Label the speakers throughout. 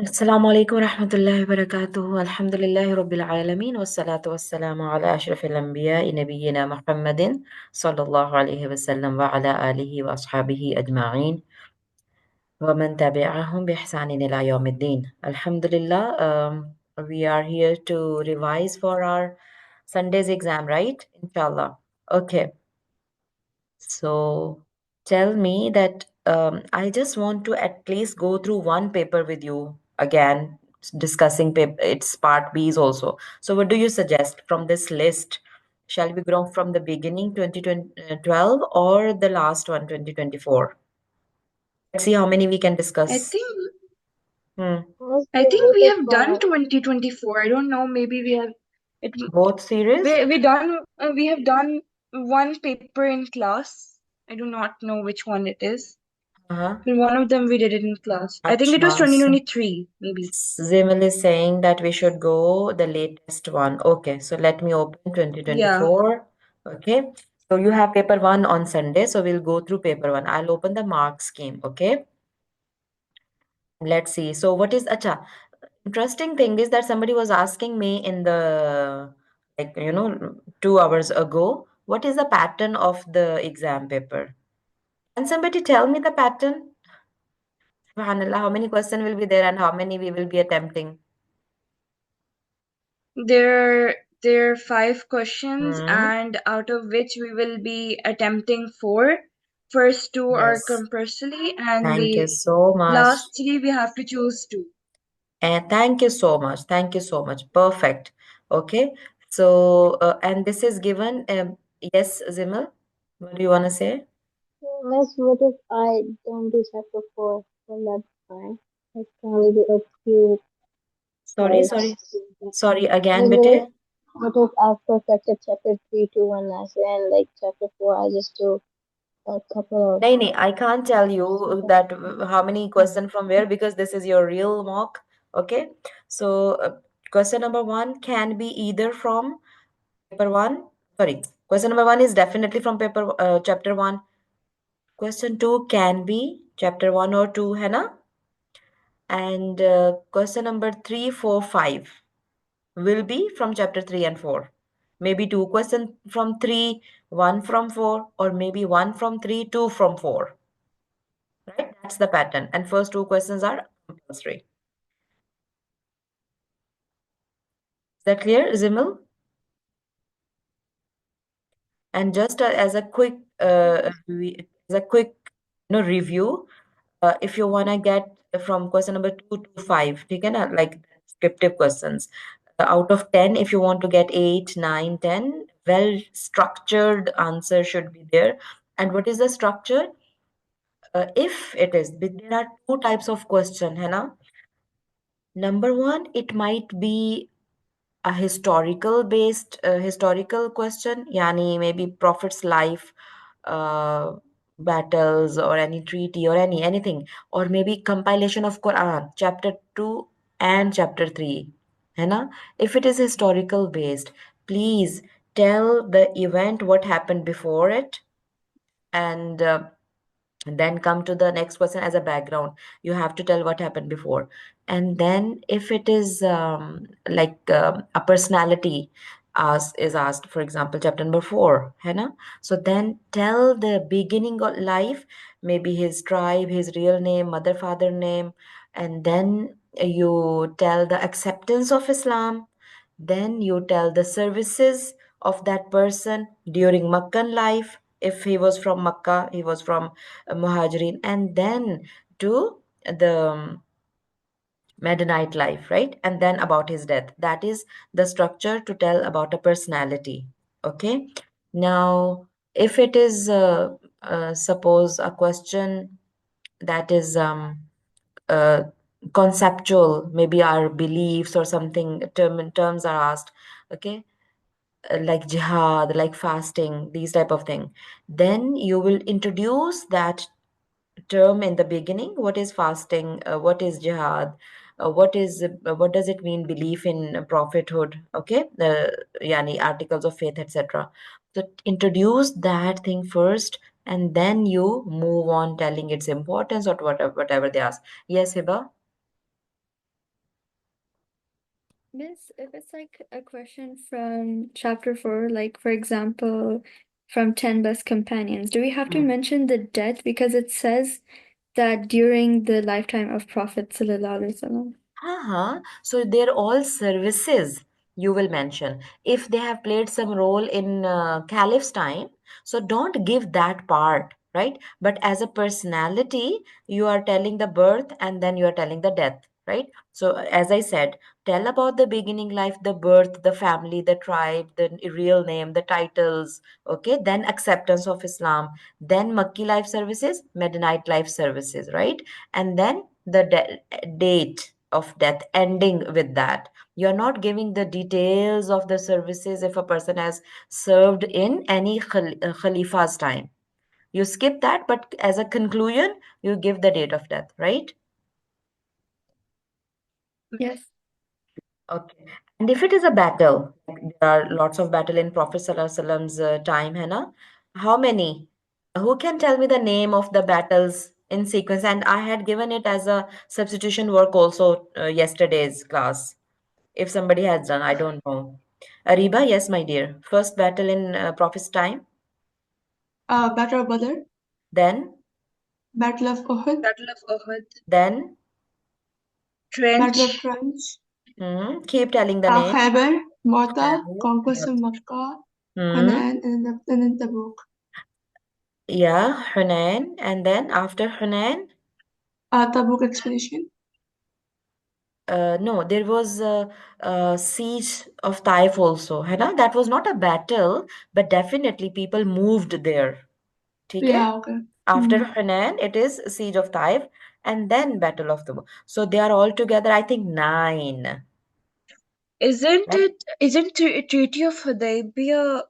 Speaker 1: السلام عليكم ورحمة الله وبركاته. الحمد لله رب العالمين والصلاة والسلام على أشرف الأنبياء نبينا محمد صلى الله عليه وسلم وعلى آله وأصحابه أجمعين ومن تبعهم بإحسان إلى يوم الدين. Alhamdulillah, we are here to revise for our Sunday's exam, right? Inshallah. Okay. So tell me that I just want to at least go through one paper with you again, discussing paper, its part B's also. So what do you suggest from this list? Shall we go from the beginning 2012 or the last one 2024? Let's see how many we can
Speaker 2: I
Speaker 1: discuss.
Speaker 2: think
Speaker 1: Hmm.
Speaker 3: Let's
Speaker 2: I
Speaker 3: do
Speaker 2: think we
Speaker 3: both
Speaker 2: have done 2024. I don't know. Maybe we have it.
Speaker 1: Both series?
Speaker 2: We have done one paper in class. I do not know which one it is.
Speaker 1: Uh-huh.
Speaker 2: But one of them we did it in class. I think it was
Speaker 1: Achha.
Speaker 2: 2023, maybe.
Speaker 1: Zimil is saying that we should go the latest one. Okay, so let me open
Speaker 2: Yeah.
Speaker 1: 2024. Okay, so you have paper one on Sunday, so we'll go through paper one. I'll open the mark scheme. Okay, let's see. So what is acha? Interesting thing is that somebody was asking me in the 2 hours ago, what is the pattern of the exam paper? Can somebody tell me the pattern? Subhanallah, how many questions will be there and how many we will be attempting?
Speaker 2: There are 5 questions,
Speaker 1: Hmm.
Speaker 2: and out of which we will be attempting four. First two are
Speaker 1: Yes.
Speaker 2: compulsory, and
Speaker 1: Thank you
Speaker 2: we
Speaker 1: so much.
Speaker 2: last three we have to choose two.
Speaker 1: And thank you so much. Thank you so much. Perfect. Okay. So, and this is given. Yes, Zimel, what do you want to say?
Speaker 3: Miss, what if I don't do chapter 4? Well, that's fine. I can only do a few
Speaker 1: Sorry,
Speaker 3: parts.
Speaker 1: sorry, sorry again,
Speaker 3: What if,
Speaker 1: bete.
Speaker 3: what if I've perfected chapter 3 to 1 last year and like chapter 4 I just do a couple of
Speaker 1: Nahi, I can't tell you that how many question from where because this is your real mock. Okay. So, question number one can be either from paper one. Sorry, question number one is definitely from paper chapter one. Question 2 can be chapter 1 or 2, है ना? And question number 3, 4, 5 will be from chapter 3 and 4. Maybe 2 questions from 3, 1 from 4, or maybe 1 from 3, 2 from 4. Right? That's the pattern. And first 2 questions are compulsory. Is that clear, Zimil? And just as a quick review, if you want to get from question number 2 to 5, ठीक है ना, like descriptive questions. Out of 10, if you want to get 8, 9, 10, well structured answer should be there. And what is the structure? If it is, there are two types of question, है ना? Number one, it might be a historical question, yani maybe prophet's life, uh, battles or any treaty or anything, or maybe compilation of Quran chapter 2 and chapter 3, है ना? If it is historical based, please tell the event what happened before it, and then come to the next question as a background. You have to tell what happened before. And then if it is a personality is asked, for example chapter number 4, है ना? So then tell the beginning of life, maybe his tribe, his real name, mother father name, and then you tell the acceptance of Islam, then you tell the services of that person during Meccan life. If he was from Makkah, he was from Muhajirin, and then to the Medinite life, right? And then about his death. That is the structure to tell about a personality. Okay. Now, if it is, suppose, a question that is uh, conceptual, maybe our beliefs or something, terms are asked. Okay, like jihad, like fasting, these type of thing. Then you will introduce that term in the beginning. What is fasting? What is jihad? What does it mean? Belief in prophethood. Okay, yani articles of faith, etc. So introduce that thing first, and then you move on telling its importance or whatever they ask. Yes, Hiba.
Speaker 4: Miss, if it's like a question from chapter 4, like for example, from 10 best companions, do we have to
Speaker 1: Mm.
Speaker 4: mention the death because it says that during the lifetime of Prophet Sallallahu Alaihi Wasallam?
Speaker 1: So they're all services you will mention. If they have played some role in Caliph's time, so don't give that part, right? But as a personality, you are telling the birth and then you are telling the death, right? So as I said, tell about the beginning life, the birth, the family, the tribe, the real name, the titles, okay? Then acceptance of Islam, then Makki life services, Medinite life services, right? And then the date of death ending with that. You're not giving the details of the services if a person has served in any khalifa's time. You skip that, but as a conclusion, you give the date of death, right?
Speaker 4: Yes.
Speaker 1: Okay. And if it is a battle, like there are lots of battle in Prophet Sallallahu Alaihi Wasallam's time, Hannah, how many? Who can tell me the name of the battles in sequence? And I had given it as a substitution work also yesterday's class. If somebody has done, I don't know. Ariba, yes, my dear. First battle in Prophet's time,
Speaker 5: Battle of Badr,
Speaker 1: then,
Speaker 5: Battle of Uhud,
Speaker 2: Battle of Uhud,
Speaker 1: then,
Speaker 5: Battle of
Speaker 2: Trench,
Speaker 5: Trench,
Speaker 1: keep telling the name.
Speaker 5: Khyber, Mu'tah,
Speaker 1: Khyber,
Speaker 5: Conquest of
Speaker 1: Mu'tah.
Speaker 5: Makkah,
Speaker 1: Hmm.
Speaker 5: Hunain, and then Tabuk.
Speaker 1: Yeah, Hunain. And then after Hunain,
Speaker 5: Tabuk expedition.
Speaker 1: no, there was a siege of Taif also. है ना? That was not a battle, but definitely people moved there. ठीक है?
Speaker 5: Yeah, okay.
Speaker 1: After
Speaker 5: Mm.
Speaker 1: Hunain, it is siege of Taif, and then Battle of Tabuk. So they are all together, I think, nine. Right?
Speaker 2: isn't Treaty of Hudaybiyah?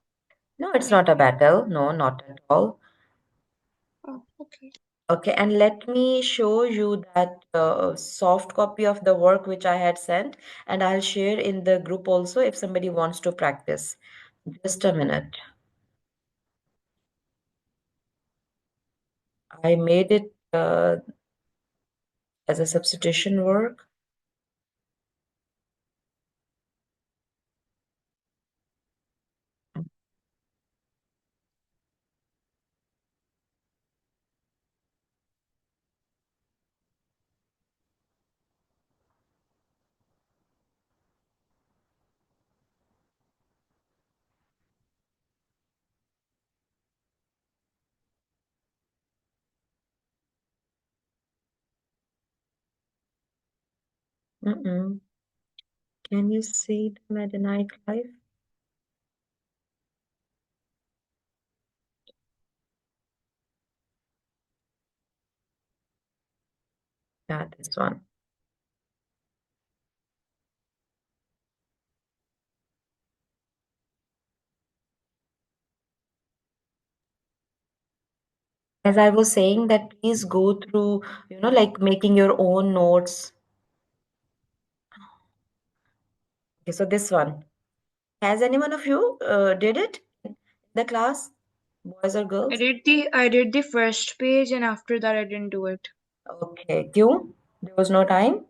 Speaker 1: No, it's not a battle. No, not at all.
Speaker 5: Oh, okay.
Speaker 1: Okay, and let me show you that soft copy of the work which I had sent, and I'll share in the group also if somebody wants to practice. Just a minute. I made it as a substitution work. Mm-mm. Can you see the Medinite life? Yeah, this one. As I was saying that please go through, like making your own notes. Okay, so this one. Has anyone of you did it in the class, boys or girls?
Speaker 2: I did the first page, and after that I didn't do it.
Speaker 1: Okay, Q, there was no time.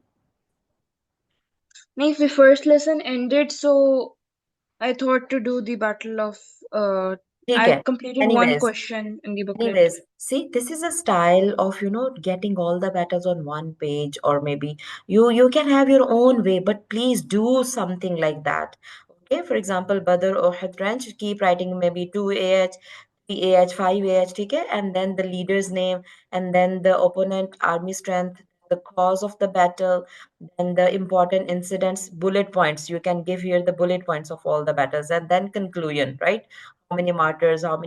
Speaker 2: No, the first lesson ended, so I thought to do the Battle of.
Speaker 1: ठीक
Speaker 2: I
Speaker 1: है.
Speaker 2: completed one
Speaker 1: Anyways,
Speaker 2: question in the booklet.
Speaker 1: Anyways, see, this is a style of, getting all the battles on one page, or maybe you can have your own way, but please do something like that. Okay, for example, Badr or Hadranj, keep writing maybe 2 AH, 3 AH, 5 AH, okay, and then the leader's name, and then the opponent army strength, the cause of the battle, then the important incidents, bullet points. You can give here the bullet points of all the battles, and then conclusion, right? How many martyrs, how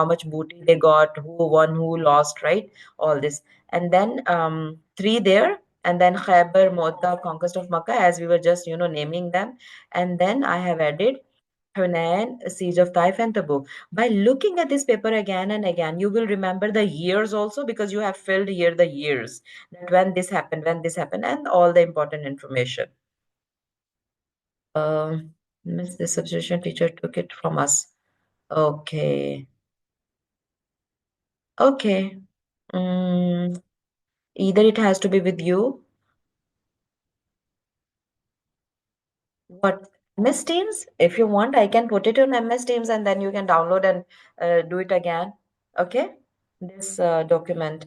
Speaker 1: much booty they got, who won, who lost, right? All this. And then three there, and then Khaybar, Mota, conquest of Makkah, as we were just, naming them. And then I have added Hunain, Siege of Taif, and Tabuk. By looking at this paper again and again, you will remember the years also because you have filled here the years that when this happened, and all the important information. Miss, the substitution teacher took it from us. Okay. Okay. Mm, either it has to be with you. But MS Teams, if you want, I can put it on MS Teams and then you can download and do it again. Okay, this document.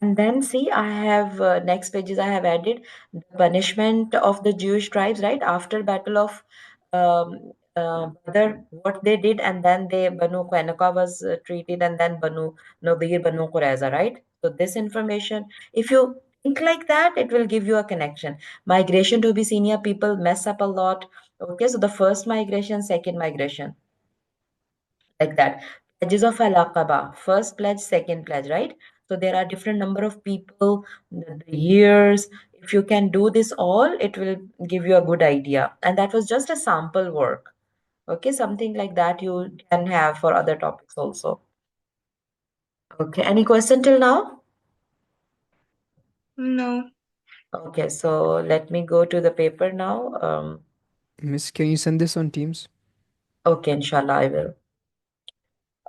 Speaker 1: And then see, I have next pages I have added the punishment of the Jewish tribes, right? After Battle of Badr, what they did, and then they Banu Qainuqa was treated, and then Banu Nadir, Banu Qurayza, right? So this information, if you think like that, it will give you a connection. Migration to Abyssinia, people mess up a lot. Okay, so the first migration, second migration, like that. Pledges of Al-Aqaba, first pledge, second pledge, right? So there are different number of people, the years. If you can do this all, it will give you a good idea. And that was just a sample work. Okay, something like that you can have for other topics also. Okay, any question till now?
Speaker 2: No.
Speaker 1: Okay, so let me go to the paper now.
Speaker 6: Miss, can you send this on Teams?
Speaker 1: Okay, inshallah, I will.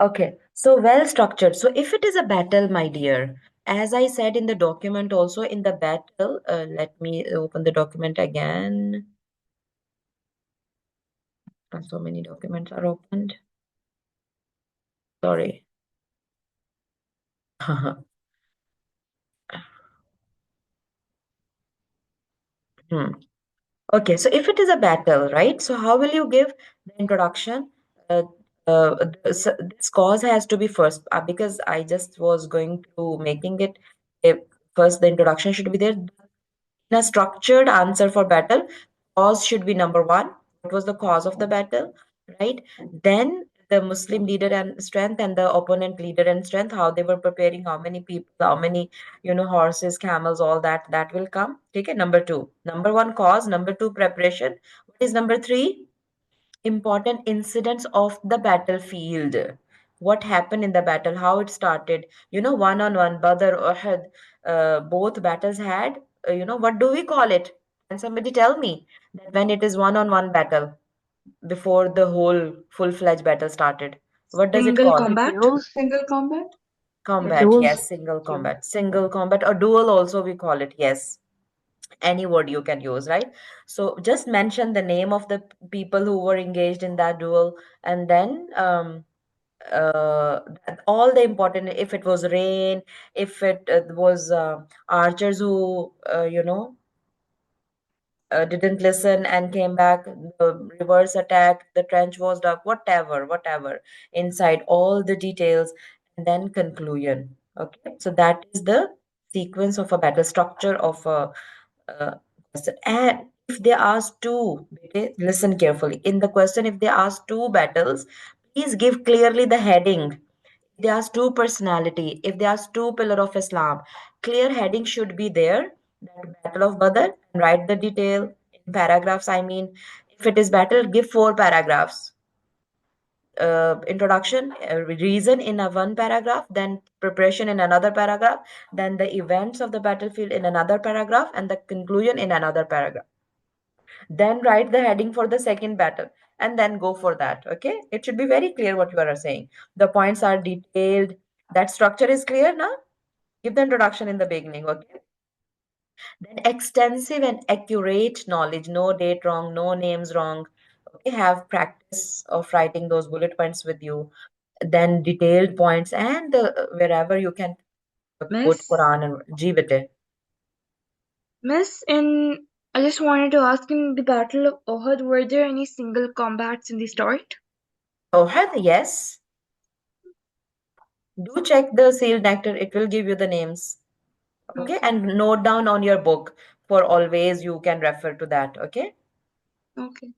Speaker 1: Okay, so well structured. So if it is a battle, my dear, as I said in the document also in the battle, let me open the document again. So many documents are opened. Sorry. Hmm. Okay, so if it is a battle, right? So how will you give the introduction? Uh, this cause has to be first because I just was going to making it. First, the introduction should be there. In a structured answer for battle, cause should be number one. What was the cause of the battle, right? Then the Muslim leader and strength and the opponent leader and strength, how they were preparing, how many people, how many, horses, camels, all that, that will come. Okay, number two. Number one, cause. Number two, preparation. What is number three? Important incidents of the battlefield. What happened in the battle, how it started, one-on-one, Badr, Uhud, both battles had, what do we call it? Can somebody tell me that when it is one-on-one battle before the whole full-fledged battle started, what does it
Speaker 2: Single
Speaker 1: call?
Speaker 2: combat?
Speaker 3: Duels,
Speaker 5: Single combat?
Speaker 1: Combat,
Speaker 3: duels,
Speaker 1: yes, single combat, or duel also we call it, yes, any word you can use, right? So just mention the name of the people who were engaged in that duel, and then all the important, if it was rain, if it was archers who didn't listen and came back, the reverse attack, the trench was dug, whatever, inside all the details, and then conclusion. Okay, so that is the sequence of a battle, structure of a question. And if they ask two, okay, listen carefully. In the question, if they ask two battles, please give clearly the heading. If they ask two personality, if they ask two pillar of Islam, clear heading should be there. That Battle of Badr, and write the detail in paragraphs. I mean, if it is battle, give four paragraphs. Introduction, reason in a one paragraph, then preparation in another paragraph, then the events of the battlefield in another paragraph, and the conclusion in another paragraph. Then write the heading for the second battle and then go for that. Okay, it should be very clear what you are saying. The points are detailed. That structure is clear now. Give the introduction in the beginning. Okay, then extensive and accurate knowledge, no date wrong, no names wrong. Okay, have practice of writing those bullet points with you. Then detailed points, and wherever you can quote
Speaker 2: Miss?
Speaker 1: Quran and GBT.
Speaker 2: Miss, I just wanted to ask, in the Battle of Ohud, were there any single combats in the start?
Speaker 1: Oh, yes. Do check the sealed nectar. It will give you the names. Okay,
Speaker 2: Okay.
Speaker 1: and note down on your book for always, you can refer to that. Okay.
Speaker 2: Okay.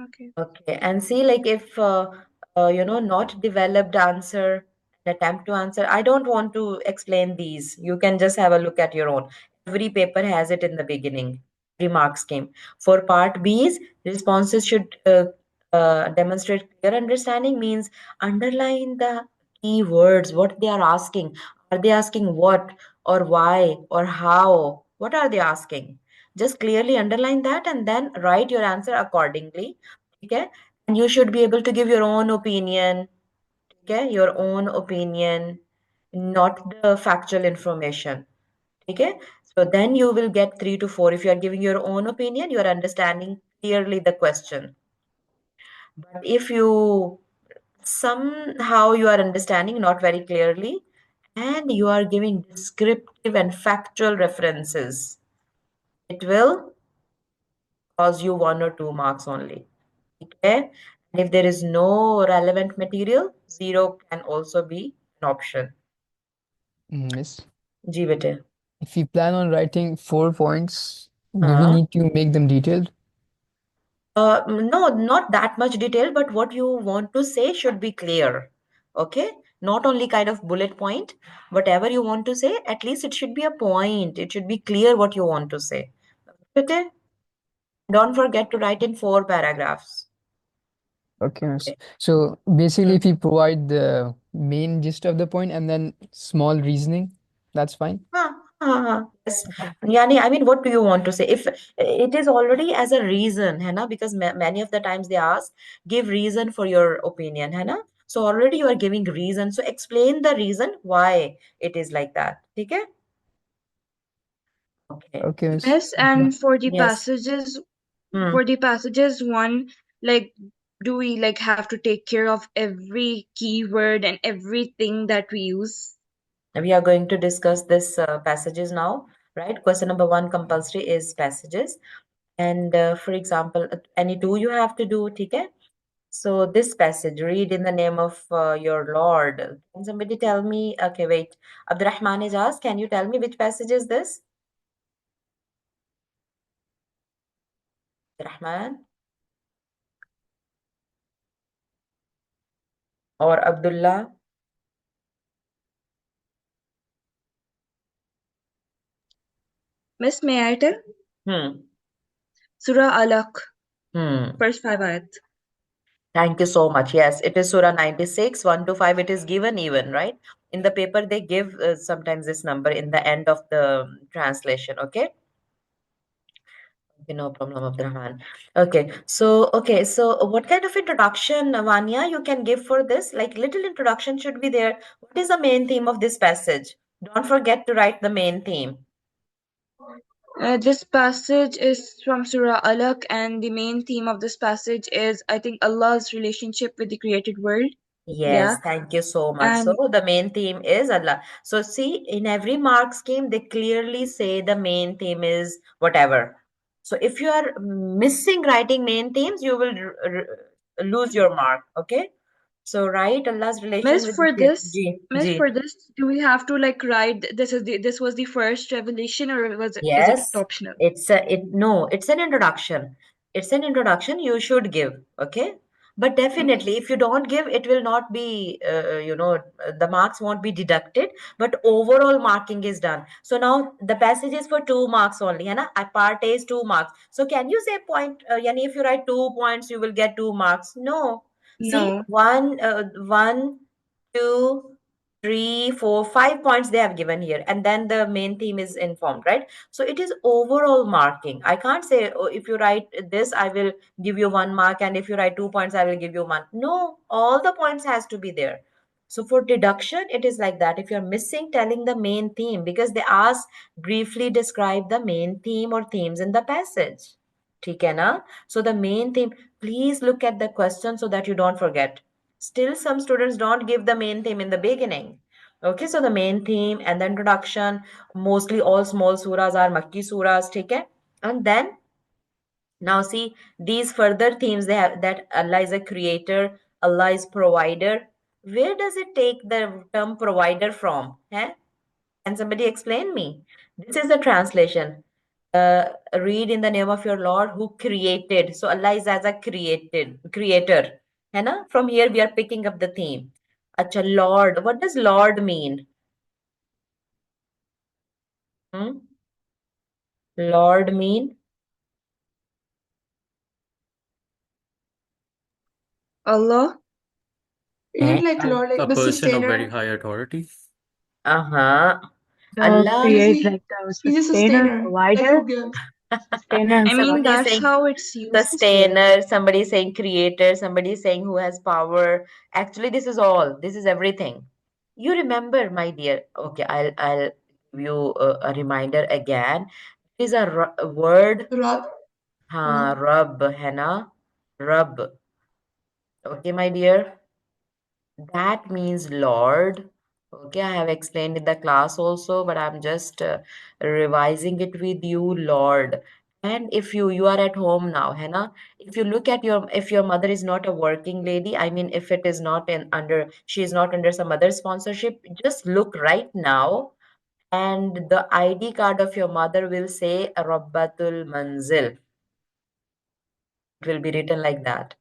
Speaker 2: Okay.
Speaker 1: Okay, and see, like, if not developed answer, an attempt to answer, I don't want to explain these. You can just have a look at your own. Every paper has it in the beginning, remark scheme. For part B's, responses should demonstrate clear understanding, means underline the key words, what they are asking. Are they asking what or why or how? What are they asking? Just clearly underline that and then write your answer accordingly. Okay, and you should be able to give your own opinion. Okay, your own opinion, not the factual information. Okay, so then you will get 3 to 4. If you are giving your own opinion, you are understanding clearly the question. But if you somehow you are understanding not very clearly and you are giving descriptive and factual references, it will cause you 1 or 2 marks only. Okay? And if there is no relevant material, 0 can also be an option.
Speaker 6: Miss,
Speaker 1: जी बेटे.
Speaker 6: if we plan on writing 4 points, do we
Speaker 1: हाँ.
Speaker 6: need to make them detailed?
Speaker 1: No, not that much detail, but what you want to say should be clear. Okay? Not only kind of bullet point, whatever you want to say, at least it should be a point. It should be clear what you want to say. Okay? Don't forget to write in 4 paragraphs.
Speaker 6: Okay, miss.
Speaker 1: Okay.
Speaker 6: So basically,
Speaker 1: Hmm.
Speaker 6: if we provide the main gist of the point and then small reasoning, that's fine.
Speaker 1: Yes. Yani, I mean, what do you want to say? If it is already as a reason, है ना? Because many of the times they ask, give reason for your opinion, है ना? So already you are giving reason. So explain the reason why it is like that. ठीक है? Okay.
Speaker 6: Okay, miss.
Speaker 2: Miss,
Speaker 6: Yeah.
Speaker 2: and
Speaker 1: Yes. Hmm.
Speaker 2: for the passages one, like, do we like have to take care of every keyword and everything that we use?
Speaker 1: We are going to discuss this passages now, right? Question number 1 compulsory is passages. And for example, any two you have to do, ठीक है? So this passage, read in the name of your Lord. Can somebody tell me? Okay, wait. Abdurrahman is asked, can you tell me which passage is this? Abdurrahman or Abdullah?
Speaker 2: Miss, may I tell?
Speaker 1: Hmm.
Speaker 2: Surah Alaq,
Speaker 1: Hmm.
Speaker 2: first 5 ayat.
Speaker 1: Thank you so much. Yes, it is Surah 96, 1 to 5. It is given even, right? In the paper, they give sometimes this number in the end of the translation. Okay. Okay, no problem, Abdurrahman. Okay, so what kind of introduction, Vanya, you can give for this? Like little introduction should be there. What is the main theme of this passage? Don't forget to write the main theme.
Speaker 2: This passage is from Surah Alaq, and the main theme of this passage is, I think, Allah's relationship with the created world. Yeah,
Speaker 1: Yes, thank you so much. So
Speaker 2: and
Speaker 1: the main theme is Allah. So see, in every mark scheme, they clearly say the main theme is whatever. So if you are missing writing main themes, you will lose your mark. Okay? So write Allah's relation
Speaker 2: Miss,
Speaker 1: with the
Speaker 2: for
Speaker 1: creator.
Speaker 2: this,
Speaker 1: Ji,
Speaker 2: Miss,
Speaker 1: ji.
Speaker 2: for this, do we have to like write this was the first revelation, or is it
Speaker 1: Yes,
Speaker 2: optional?
Speaker 1: it's an introduction. It's an introduction you should give, okay? But definitely, if you don't give, it will not be, the marks won't be deducted, but overall marking is done. So now the passage is for 2 marks only, है ना? Part A is 2 marks. So can you say point, yani if you write 2 points, you will get 2 marks? No. See,
Speaker 2: No.
Speaker 1: one, two, 3, 4, 5 points they have given here, and then the main theme is informed, right? So it is overall marking. I can't say, oh, if you write this, I will give you 1 mark, and if you write 2 points, I will give you one. No, all the points has to be there. So for deduction, it is like that. If you're missing telling the main theme, because they ask briefly describe the main theme or themes in the passage. ठीक है ना? So the main theme, please look at the question so that you don't forget. Still, some students don't give the main theme in the beginning. Okay, so the main theme and the introduction, mostly all small surahs are Makki surahs, okay? And then now see these further themes they have that Allah is a creator, Allah is provider. Where does it take the term provider from? Eh? Can somebody explain me? This is the translation. Read in the name of your Lord who created. So Allah is as a creator. है ना? From here we are picking up the theme. Acha, Lord. What does Lord mean? Hmm? Lord mean?
Speaker 2: Allah.
Speaker 5: Is
Speaker 1: Eh?
Speaker 5: it like Lord, like
Speaker 7: A
Speaker 5: the
Speaker 7: person of very
Speaker 5: sustainer?
Speaker 7: high authority.
Speaker 1: Uh-huh.
Speaker 3: The
Speaker 1: Allah,
Speaker 5: He's
Speaker 3: create
Speaker 5: the
Speaker 3: like the
Speaker 5: he's a
Speaker 3: sustainer,
Speaker 5: sustainer, like
Speaker 3: provider,
Speaker 5: who gives.
Speaker 3: sustainer and
Speaker 2: I mean,
Speaker 3: provider.
Speaker 1: somebody is
Speaker 2: that's
Speaker 1: saying
Speaker 2: how it's used here.
Speaker 1: sustainer, somebody is saying creator, somebody is saying who has power. Actually, this is all. This is everything. You remember, my dear. Okay, I'll give you a reminder again. It is a word.
Speaker 5: Rod.
Speaker 1: हाँ, रब है ना, रब. Okay, my dear. That means Lord. Okay, I have explained in the class also, but I'm just revising it with you, Lord. And if you are at home now, है ना? If you look at your, if your mother is not a working lady, I mean, if it is not in under, she is not under some other sponsorship, just look right now, and the ID card of your mother will say Rabbatul Manzil. It will be written like that.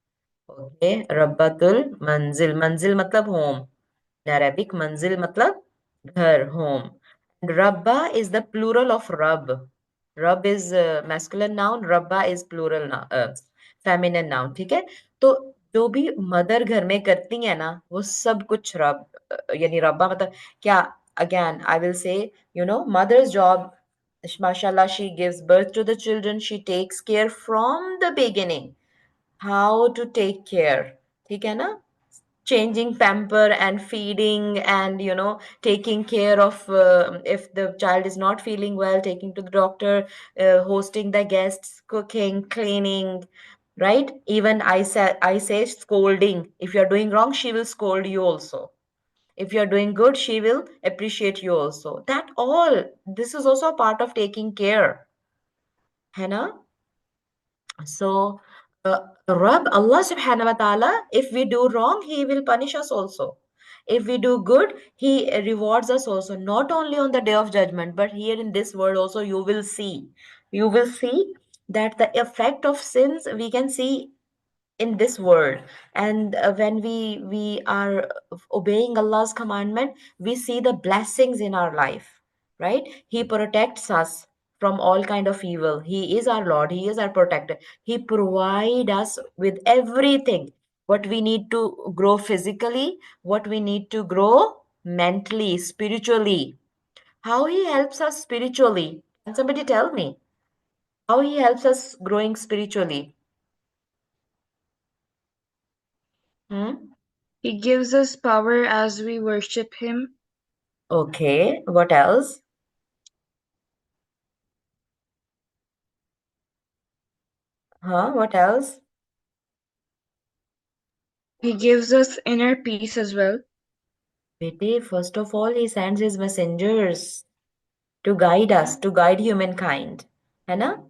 Speaker 1: Okay, Rabbatul Manzil. Manzil matlab home. In Arabic, manzil matlab ghar, home. And Rabba is the plural of Rab. Rab is masculine noun, Rabba is plural noun, feminine noun. ठीक है? तो जो भी mother घर में करती है ना, वो सब कुछ रब, यानी रब्बा मतलब क्या? Again, I will say, mother's job, mashallah, she gives birth to the children, she takes care from the beginning. How to take care, ठीक है ना? Changing pamper and feeding and taking care of, if the child is not feeling well, taking to the doctor, hosting the guests, cooking, cleaning, right? Even I say scolding. If you're doing wrong, she will scold you also. If you're doing good, she will appreciate you also. That all, this is also a part of taking care, है ना? So, Rabb, Allah subhanahu wa ta'ala, if we do wrong, He will punish us also. If we do good, He rewards us also. Not only on the day of judgment, but here in this world also, you will see. You will see that the effect of sins we can see in this world. And when we are obeying Allah's commandment, we see the blessings in our life, right? He protects us from all kind of evil. He is our Lord, He is our protector. He provide us with everything, what we need to grow physically, what we need to grow mentally, spiritually. How He helps us spiritually? Can somebody tell me how He helps us growing spiritually? Hmm?
Speaker 2: He gives us power as we worship Him.
Speaker 1: Okay, what else? What else?
Speaker 2: He gives us inner peace as well.
Speaker 1: Bete, first of all, He sends His messengers to guide us, to guide humankind. है ना?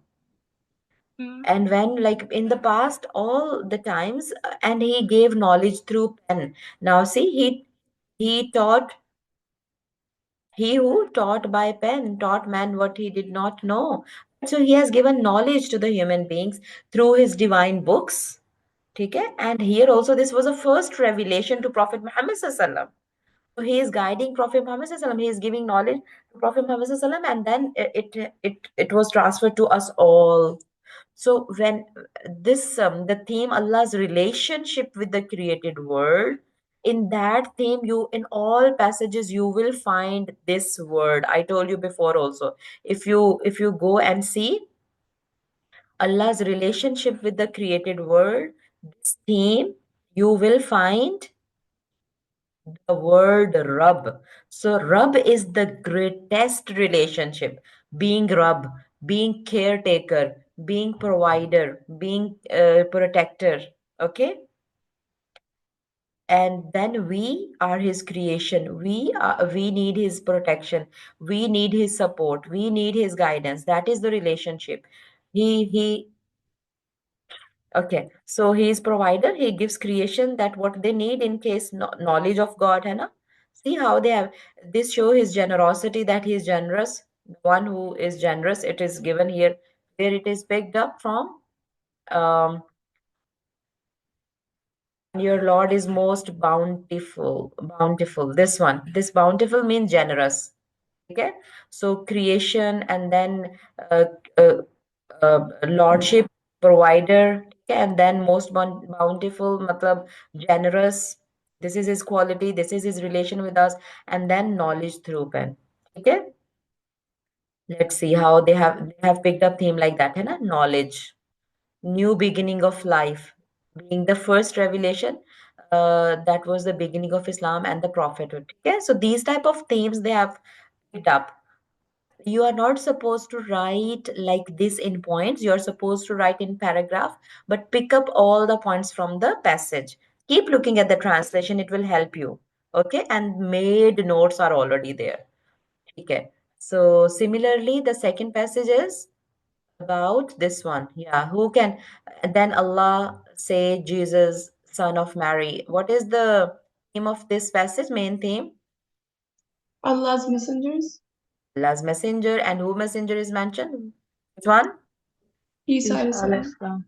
Speaker 2: Hmm.
Speaker 1: And when, like in the past, all the times, and He gave knowledge through pen. Now, see, He taught, He who taught by pen taught man what he did not know. So He has given knowledge to the human beings through His divine books. ठीक है? And here also, this was a first revelation to Prophet Muhammad sallallahu alaihi wasallam. So he is guiding Prophet Muhammad sallallahu alaihi wasallam. He is giving knowledge to Prophet Muhammad sallallahu alaihi wasallam, and then it was transferred to us all. So when this the theme Allah's relationship with the created world, in that theme, you in all passages you will find this word. I told you before also. If you go and see Allah's relationship with the created world, this theme, you will find the word Rab. So Rab is the greatest relationship. Being Rab, being caretaker, being provider, being protector. Okay? And then we are His creation. We need His protection. We need His support. We need His guidance. That is the relationship. He Okay, so He is provider. He gives creation that what they need in case knowledge of God, है ना? See how they have this show His generosity, that He is generous. The one who is generous, it is given here where it is picked up from. Um, your Lord is most bountiful. Bountiful. This one. This bountiful means generous. Okay, so creation and then uh, uh, lordship, provider, okay, and then most bountiful matlab generous. This is His quality, this is His relation with us, and then knowledge through pen. Okay, let's see how they have picked up theme like that, है ना? Knowledge, new beginning of life, being the first revelation, that was the beginning of Islam and the prophethood. Okay, so these type of themes they have picked up. you are not supposed to write like this in points. You're supposed to write in paragraph, but pick up all the points from the passage. Keep looking at the translation, it will help you. Okay, and made notes are already there. Okay, so similarly, the second passage is about this one. Yeah, who can, then Allah say Jesus, son of Mary. What is the theme of this passage? Main theme?
Speaker 5: Allah's messengers.
Speaker 1: Allah's messenger. And who messenger is mentioned? Which one?
Speaker 5: Isa
Speaker 3: Isa
Speaker 5: alayhi salam.
Speaker 3: Islam.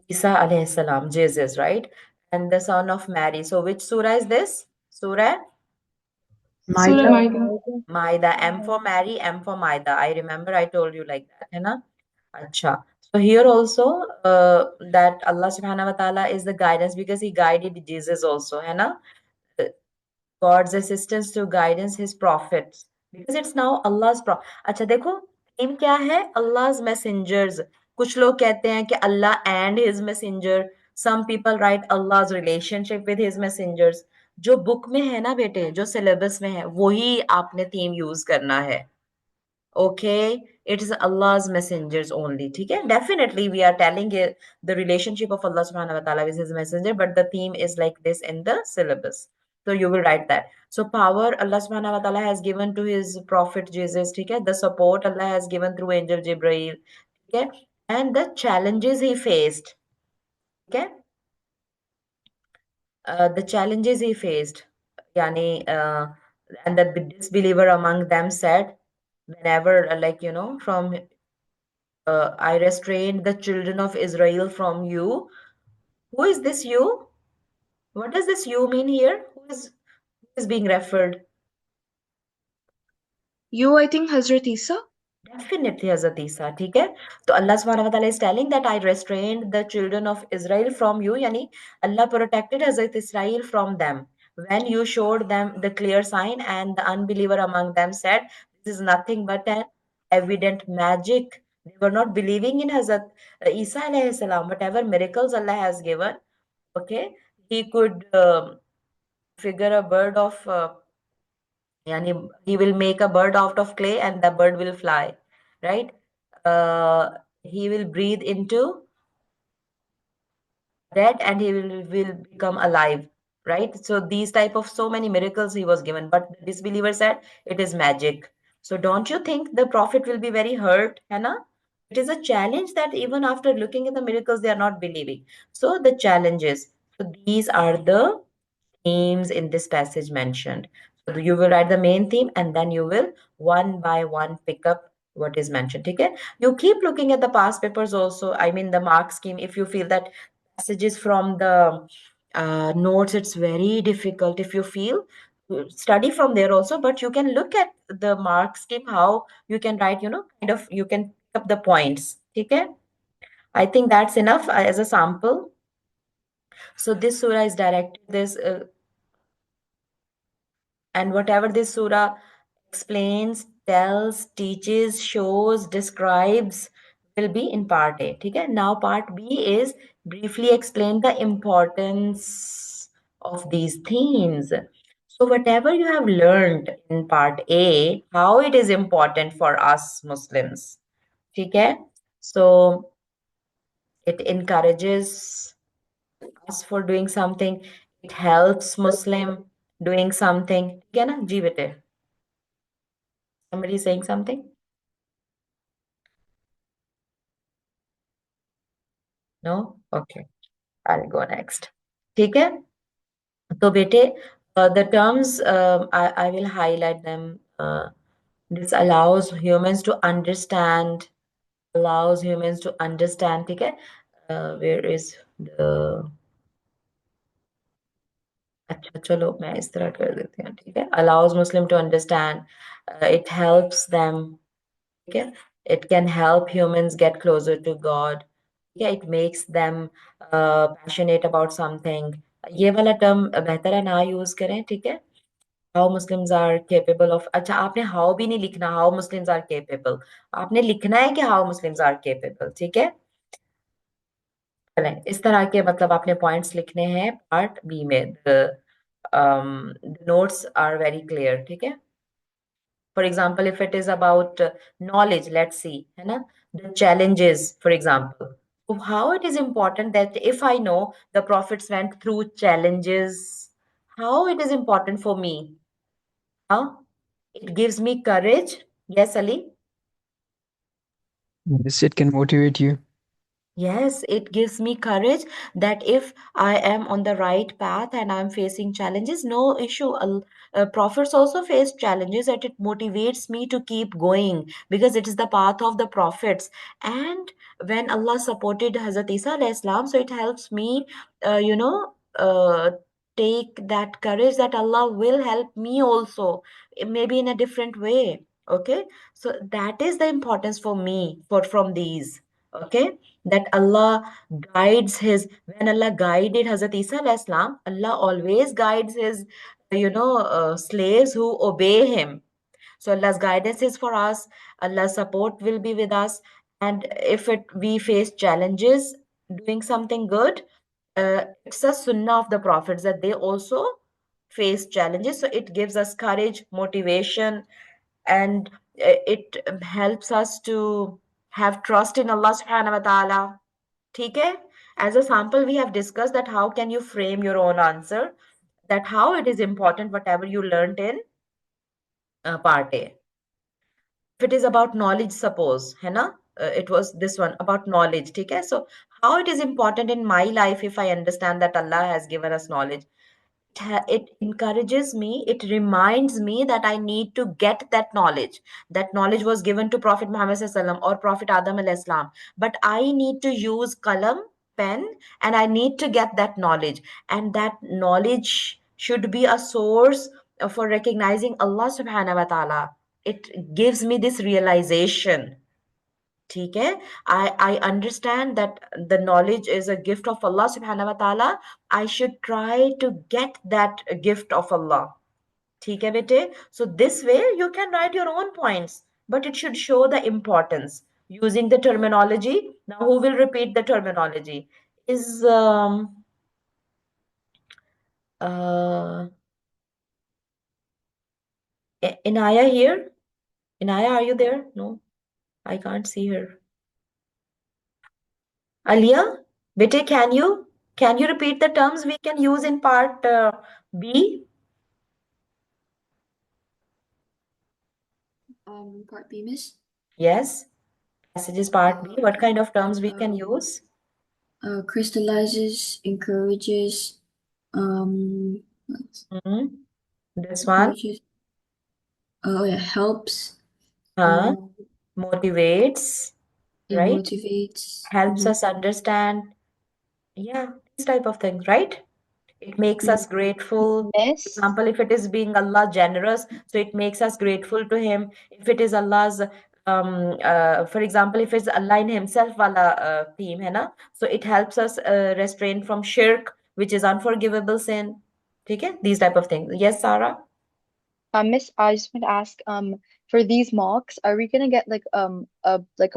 Speaker 1: Isa alayhi salam, Jesus, right? And the son of Mary. So which surah is this? Surah
Speaker 5: Surah
Speaker 3: Surah
Speaker 5: Maida.
Speaker 1: Maida. M for Mary, M for Maida. I remember I told you like that, है ना? Acha. So here also that Allah subhanahu wa ta'ala is the guidance because he guided Jesus also, है ना? God's assistance to guidance his prophets because it's now Allah's pro अच्छा देखो theme क्या है? Allah's messengers. कुछ लोग कहते हैं कि Allah and his messenger. Some people write Allah's relationship with his messengers. जो बुक में है ना बेटे, जो सिलेबस में है, वही आपने थीम यूज करना है. Okay, it is Allah's messengers only. ठीक है? Definitely, we are telling it, the relationship of Allah subhanahu wa ta'ala with his messenger, but the theme is like this in the syllabus. So you will write that. So power Allah subhanahu wa ta'ala has given to his prophet Jesus. ठीक है? The support Allah has given through angel Jibreel. ठीक है? And the challenges he faced. Okay? The challenges he faced. Yani, and the disbeliever among them said, whenever, like, from I restrained the children of Israel from you. Who is this you? What does this you mean here? Who is being referred?
Speaker 2: You, I think Hazrat Isa.
Speaker 1: Definitely Hazrat Isa, ठीक है? तो Allah subhanahu wa ta'ala is telling that I restrained the children of Israel from you, yani Allah protected Hazrat Israel from them. When you showed them the clear sign and the unbeliever among them said, this is nothing but an evident magic. They were not believing in Hazrat Isa alayhi salam, whatever miracles Allah has given, okay? He could figure a bird of yani he will make a bird out of clay and the bird will fly, right? He will breathe into dead and he will become alive, right? So these type of so many miracles he was given, but the disbeliever said it is magic. So don't you think the prophet will be very hurt, Hannah? It is a challenge that even after looking at the miracles, they are not believing. So the challenges. So these are the themes in this passage mentioned. So you will write the main theme and then you will one by one pick up what is mentioned. Okay? You keep looking at the past papers also. I mean the mark scheme. If you feel that passages from the notes, it's very difficult. If you feel study from there also, but you can look at the mark scheme, how you can write, kind of you can pick up the points. Okay? I think that's enough as a sample. So this surah is directed this and whatever this surah explains, tells, teaches, shows, describes will be in part A. Okay? Now part B is briefly explain the importance of these themes. So whatever you have learned in part A, how it is important for us Muslims. Okay? So it encourages us for doing something. It helps Muslim doing something. ठीक है ना? जी बेटे. Somebody saying something? No? Okay. I'll go next. ठीक है? तो बेटे, the terms, I will highlight them. This allows humans to understand, ठीक है? Where is the... अच्छा चलो मैं इस तरह कर देती हूँ, ठीक है? Allows Muslim to understand. It helps them. Okay, it can help humans get closer to God. Okay, it makes them passionate about something. ये वाला टर्म बेहतर है ना यूज करें, ठीक है? How Muslims are capable of. अच्छा आपने how भी नहीं लिखना, how Muslims are capable. आपने लिखना है कि how Muslims are capable, ठीक है? चलें इस तरह के मतलब आपने पॉइंट्स लिखने हैं पार्ट बी में. The notes are very clear, ठीक है? For example, if it is about knowledge, let's see, है ना? The challenges, for example. So how it is important that if I know the prophets went through challenges, how it is important for me? Huh? It gives me courage. Yes, Ali?
Speaker 6: Yes, it can motivate you.
Speaker 1: Yes, it gives me courage that if I am on the right path and I'm facing challenges, no issue. Prophets also face challenges, and it motivates me to keep going because it is the path of the prophets. And when Allah supported Hazrat Isa alayhi salam, so it helps me, take that courage that Allah will help me also, maybe in a different way. Okay, so that is the importance for me for from these. Okay, that Allah guides his when Allah guided Hazrat Isa alayhi salam, Allah always guides his slaves who obey him. So Allah's guidance is for us, Allah's support will be with us, and if we face challenges doing something good, it's a sunnah of the prophets that they also face challenges, so it gives us courage, motivation, and it helps us to have trust in Allah subhanahu wa ta'ala. ठीक है? As a sample, we have discussed that how can you frame your own answer, that how it is important whatever you learned in part A. If it is about knowledge, suppose, है ना? It was this one about knowledge, ठीक है? So how it is important in my life if I understand that Allah has given us knowledge. It encourages me, it reminds me that I need to get that knowledge. That knowledge was given to Prophet Muhammad SAW or Prophet Adam alayhi salam, but I need to use qalam, pen, and I need to get that knowledge. And that knowledge should be a source for recognizing Allah subhanahu wa ta'ala. It gives me this realization. ठीक है, I understand that the knowledge is a gift of Allah subhanahu wa ta'ala. I should try to get that gift of Allah. ठीक है बेटे? So this way you can write your own points, but it should show the importance using the terminology. Now who will repeat the terminology? Is uh Inaya here? Inaya, are you there? No, I can't see her. Alia, bete, can you repeat the terms we can use in part B?
Speaker 4: Part B, Miss.
Speaker 1: Yes, passages part B. What kind of terms we can use?
Speaker 4: Crystallizes, encourages,
Speaker 1: Hmm. This one,
Speaker 4: encourages, oh yeah, helps,
Speaker 1: motivates,
Speaker 4: it
Speaker 1: right?
Speaker 4: motivates,
Speaker 1: Helps us understand. Yeah, these type of things, right? It makes us grateful.
Speaker 3: Miss,
Speaker 1: Example, if it is being Allah generous, so it makes us grateful to Him. If it is Allah's, for example, if it's Allah in Himself wala theme, है ना? So it helps us restrain from shirk, which is unforgivable sin. ठीक है? These type of things. Yes, Sarah?
Speaker 7: Miss, I just want to ask, for these mocks, are we gonna get like a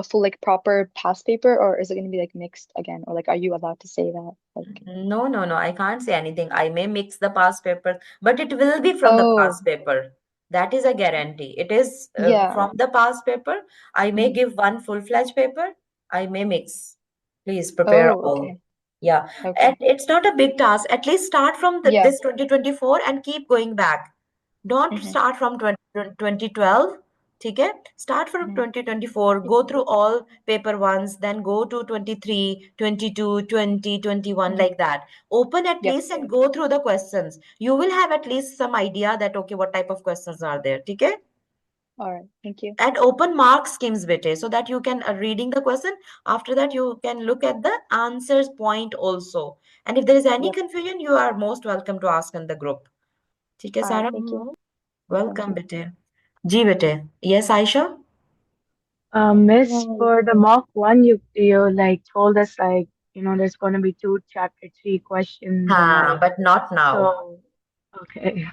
Speaker 7: full like proper past paper, or is it gonna be like mixed again, or like are you allowed to say that? Like,
Speaker 1: No, no, no. I can't say anything. I may mix the past papers, but it will be from the past
Speaker 7: oh,
Speaker 1: paper. That is a guarantee. It is
Speaker 7: yeah.
Speaker 1: from the past paper. I may
Speaker 7: Mhm.
Speaker 1: give one full-fledged paper. I may mix. Please prepare
Speaker 7: Oh,
Speaker 1: all.
Speaker 7: okay.
Speaker 1: Yeah.
Speaker 7: Okay.
Speaker 1: And it's not a big task. At least start from
Speaker 7: Yeah.
Speaker 1: this 2024 and keep going back. Don't
Speaker 7: Mhm.
Speaker 1: start from 2012. ठीक है? Start from
Speaker 7: Mhm.
Speaker 1: 2024, go through all paper ones, then go to 23, 22, 20, 21,
Speaker 7: Mhm.
Speaker 1: like that. Open at
Speaker 7: Yep.
Speaker 1: least and go through the questions. You will have at least some idea that, okay, what type of questions are there. ठीक है?
Speaker 7: All right. Thank you.
Speaker 1: And open mark schemes bete, so that you can reading the question. After that, you can look at the answers point also. And if there is any
Speaker 7: Yep.
Speaker 1: confusion, you are most welcome to ask in the group. ठीक है,
Speaker 7: All right.
Speaker 1: Sarah?
Speaker 7: Thank you.
Speaker 1: Welcome, bete. Ji, bete. Yes, Aisha?
Speaker 5: Miss,
Speaker 3: no,
Speaker 5: for the mock one, you like told us like, there's going to be two chapter 3 questions and
Speaker 1: Haan,
Speaker 5: like,
Speaker 1: but not now.
Speaker 5: so, okay.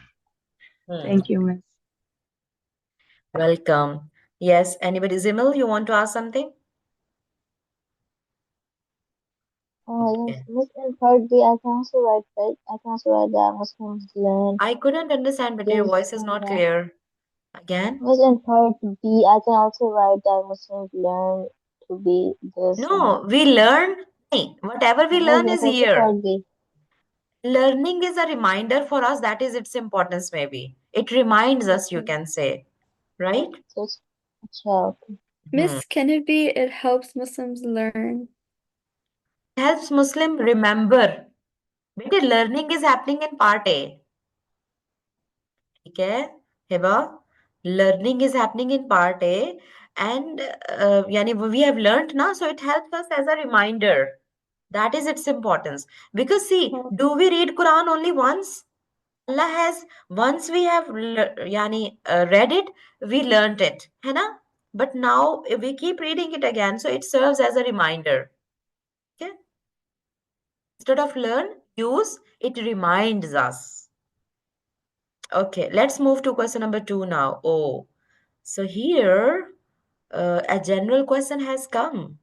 Speaker 5: Thank you, Miss.
Speaker 1: Welcome. Yes, anybody? Zimil, you want to ask something?
Speaker 3: yes, Miss, in part B, I can also write that. I can also write that Muslims learn
Speaker 1: I couldn't understand, but your
Speaker 3: this
Speaker 1: voice is
Speaker 3: from
Speaker 1: not
Speaker 3: the.
Speaker 1: clear. again?
Speaker 3: Was in part B. I can also write that Muslims learn to be this and
Speaker 1: No, we learn. Whatever we learn
Speaker 3: that
Speaker 1: is
Speaker 3: was also
Speaker 1: here.
Speaker 3: part B.
Speaker 1: Learning is a reminder for us. That is its importance, maybe. It reminds us, you
Speaker 3: Okay.
Speaker 1: can say, right?
Speaker 3: So it's okay.
Speaker 1: Hmm.
Speaker 4: Miss, can it be it helps Muslims learn?
Speaker 1: Helps Muslim remember. Because learning is happening in part A. ठीक है Hiba learning is happening in part A and yani we have learned now, so it helps us as a reminder. That is its importance. Because see,
Speaker 4: Oh,
Speaker 1: do we read Quran only once? Allah has, once we have yani read it, we learned it, है ना? But now we keep reading it again, so it serves as a reminder. Okay? Instead of learn, use, it reminds us. Okay, let's move to question number 2 now. Oh, so here a general question has come.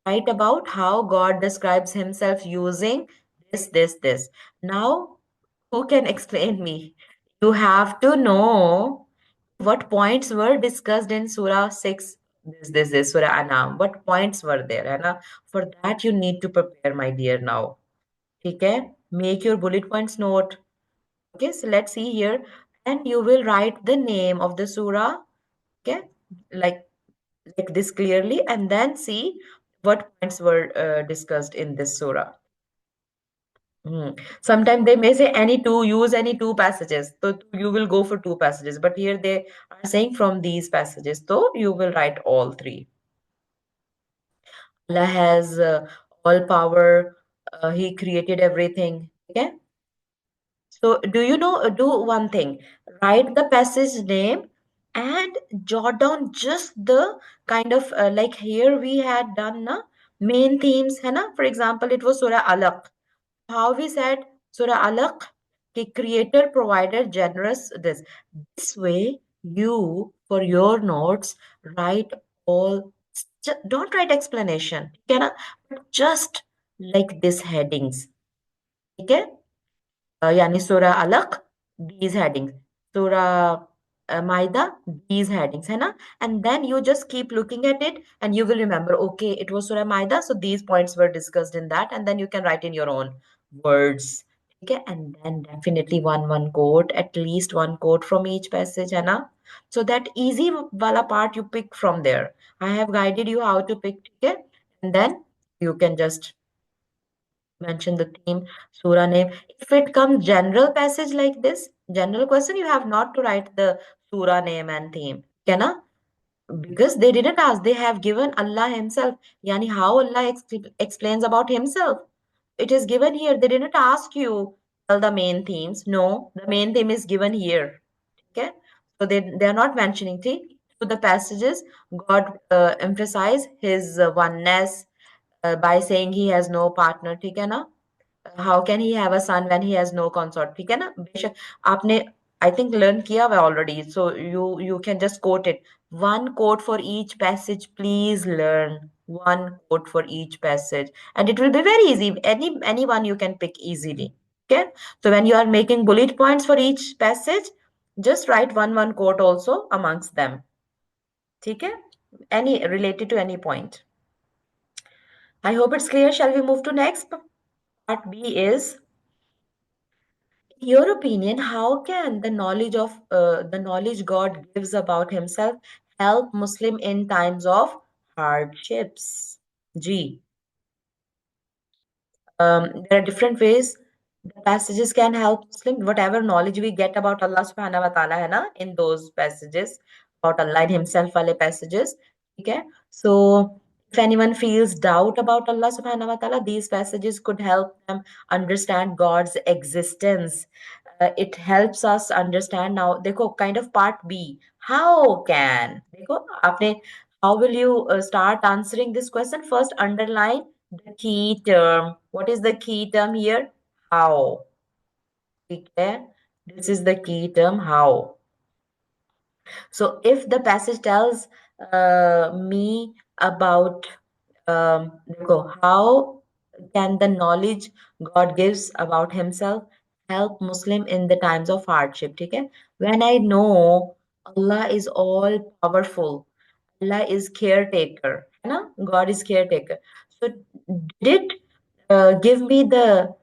Speaker 1: Write about how God describes himself using this. Now, who can explain me? You have to know what points were discussed in Surah 6, this, Surah Anam. What points were there? है ना? For that, you need to prepare, my dear, now. ठीक है? Make your bullet points note. Okay, so let's see here. And you will write the name of the surah, okay, like like this clearly, and then see what points were discussed in this surah. Sometimes they may say any two, use any two passages. So you will go for two passages, but here they are saying from these passages. So you will write all three. Allah has all power. He created everything. Okay. So do you know, do one thing, write the passage name and jot down just the kind of like here we had done na main themes, है ना? For example, it was Surah Alaq. How we said Surah Alaq, the creator, provider, generous, this. This way, you, for your notes, write all, don't write explanation, okay ना? But just like these headings, okay? Yani Surah Alaq, these headings. Surah Maida, these headings, है ना? And then you just keep looking at it and you will remember, okay, it was Surah Maida, so these points were discussed in that, and then you can write in your own words. Okay, and then definitely one quote, at least one quote from each passage, है ना? So that easy wala part you pick from there. I have guided you how to pick, okay? And then you can just mention the theme, surah name. If it comes general passage like this, general question, you have not to write the surah name and theme. Can I? Because they didn't ask, they have given Allah Himself. Yani how Allah explains about Himself. It is given here. They didn't ask you tell the main themes. No, the main theme is given here. Okay, so they are not mentioning. See, so the passages, God emphasize His oneness by saying He has no partner. ठीक है ना? How can he have a son when he has no consort? ठीक है ना? बेशक आपने I think learn किया हुआ already, so you can just quote it. One quote for each passage, please learn. One quote for each passage, and it will be very easy. Anyone you can pick easily. Okay, so when you are making bullet points for each passage, just write one quote also amongst them. ठीक है? Any related to any point. I hope it's clear. Shall we move to next? Part B is, in your opinion, how can the knowledge God gives about Himself help Muslim in times of hardships? G. There are different ways the passages can help Muslim. Whatever knowledge we get about Allah Subhanahu wa Taala, hai na, in those passages about Allah and Himself, wale passages. Okay, so if anyone feels doubt about Allah Subhanahu wa Taala, these passages could help them understand God's existence. It helps us understand now. देखो, kind of part B. How can? देखो, आपने, how will you start answering this question? First, underline the key term. What is the key term here? How. ठीक है? This is the key term, how. So if the passage tells me about how can the knowledge God gives about Himself help Muslim in the times of hardship? ठीक है? When I know Allah is all powerful. Allah is caretaker. है ना? God is caretaker. So did it give me the,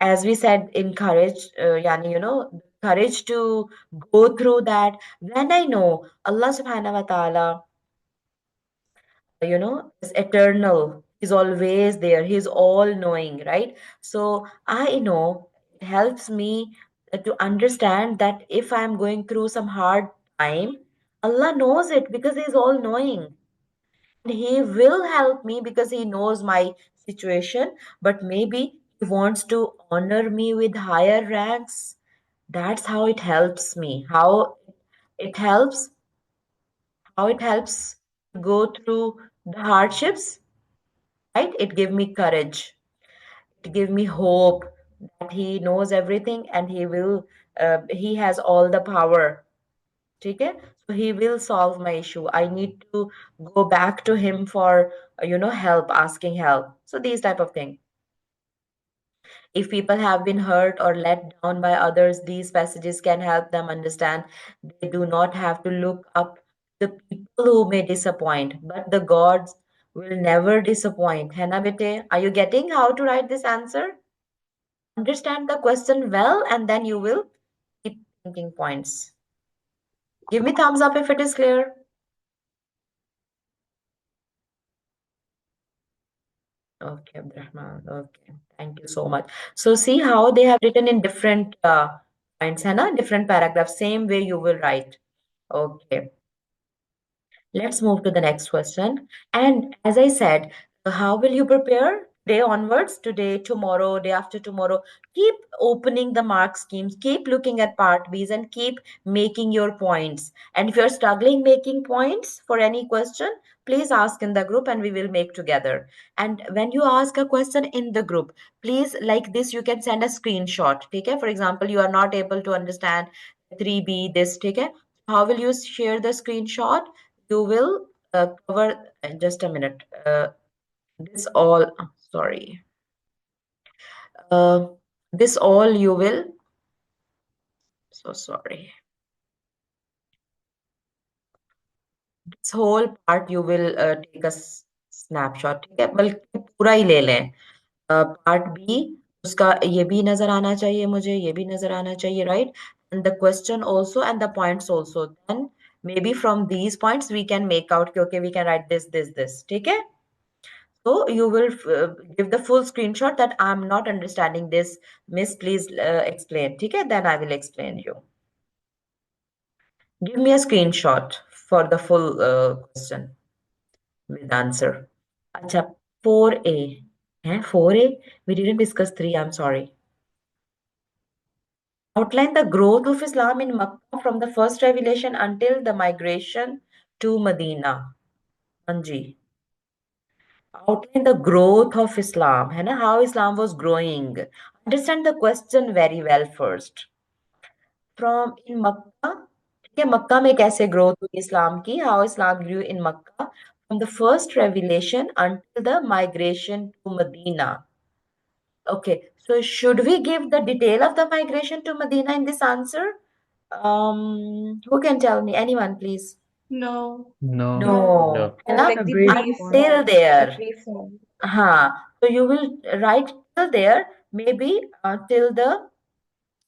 Speaker 1: as we said, in courage, yani, courage to go through that when I know Allah subhanahu wa ta'ala, is eternal. He's always there. He's all knowing, right? So I know it helps me to understand that if I'm going through some hard time, Allah knows it because He's all knowing. And He will help me because He knows my situation, but maybe He wants to honor me with higher ranks. That's how it helps me. It helps, how it helps to go through the hardships, right? It gave me courage. It gave me hope that He knows everything and He has all the power. Okay? So He will solve my issue. I need to go back to Him for, help, asking help. So these type of things. If people have been hurt or let down by others, these passages can help them understand they do not have to look up the people who may disappoint, but the gods will never disappoint. है ना बेटे? Are you getting how to write this answer? Understand the question well, and then you will keep thinking points. Give me thumbs up if it is clear. Okay, Abdurrahman. Okay, thank you so much. So see how they have written in different points, है ना? Different paragraphs, same way you will write. Okay, let's move to the next question. And as I said, how will you prepare? Day onwards, today, tomorrow, day after tomorrow. Keep opening the mark schemes, keep looking at part Bs, and keep making your points. And if you're struggling making points for any question, please ask in the group and we will make together. And when you ask a question in the group, please, like this, you can send a screenshot. Okay? For example, you are not able to understand 3B, this. Okay? How will you share the screenshot? You will cover, just a minute. This all, sorry. This all you will, so sorry. This whole part you will take a snapshot. ठीक है? बल्कि पूरा ही ले लें. Part B, उसका ये भी नजर आना चाहिए मुझे, ये भी नजर आना चाहिए, right? And the question also and the points also. Then maybe from these points we can make out, okay, we can write this, this. ठीक है? So you will give the full screenshot that I'm not understanding this. Miss, please explain. Okay, then I will explain you. Give me a screenshot for the full question with answer. Acha, 4A. 4A? We didn't discuss 3. I'm sorry. Outline the growth of Islam in Makkah from the first revelation until the migration to Medina. Anji. Outline the growth of Islam, है ना? How Islam was growing. Understand the question very well first. From in Makkah, ठीक है? मक्का में कैसे growth हुई इस्लाम की? How Islam grew in Makkah from the first revelation until the migration to Medina. Okay, so should we give the detail of the migration to Medina in this answer? Who can tell me? Anyone, please.
Speaker 2: No.
Speaker 6: No.
Speaker 1: No,
Speaker 8: No.
Speaker 1: है ना?
Speaker 2: Like
Speaker 5: A
Speaker 2: the
Speaker 5: brief
Speaker 2: brief
Speaker 5: one.
Speaker 1: Until
Speaker 2: form. The
Speaker 1: there.
Speaker 2: brief form.
Speaker 1: So you will write till there, maybe till the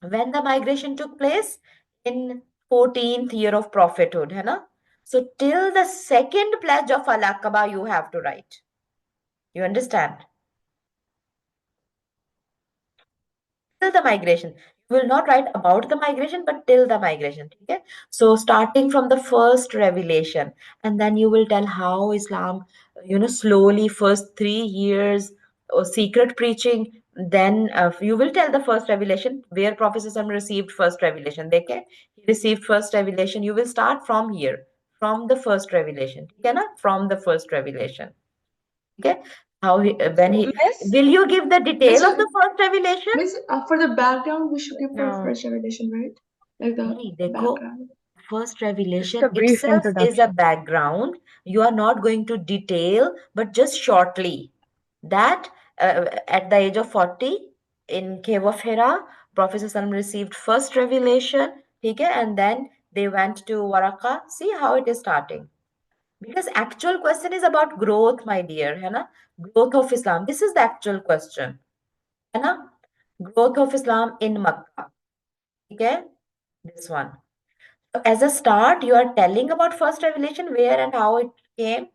Speaker 1: when the migration took place in 14th year of prophethood, है ना? So till the second pledge of Al-Aqaba you have to write. You understand? Till the migration. You will not write about the migration, but till the migration. Okay? So starting from the first revelation, and then you will tell how Islam, slowly first 3 years secret preaching. Then you will tell the first revelation where Prophet ﷺ received first revelation. Okay? He received first revelation. You will start from here, from the first revelation. Okay, na? From the first revelation. Okay? When he
Speaker 2: Miss,
Speaker 1: will you give the detail
Speaker 2: Miss,
Speaker 1: of the first revelation?
Speaker 2: Miss, for the background, we should give for
Speaker 5: No,
Speaker 2: first revelation, right? Like the
Speaker 1: नहीं देखो
Speaker 2: background.
Speaker 1: first
Speaker 5: just
Speaker 1: revelation
Speaker 5: a brief
Speaker 1: itself is a
Speaker 5: introduction.
Speaker 1: background. You are not going to detail, but just shortly that at the age of 40 in cave of Hira, Prophet ﷺ received first revelation, ठीक है, and then they went to Waraka. See how it is starting. Because actual question is about growth, my dear, है ना? Growth of Islam. This is the actual question, है ना? Growth of Islam in Makkah. Okay, this one. So as a start, you are telling about first revelation, where and how it came,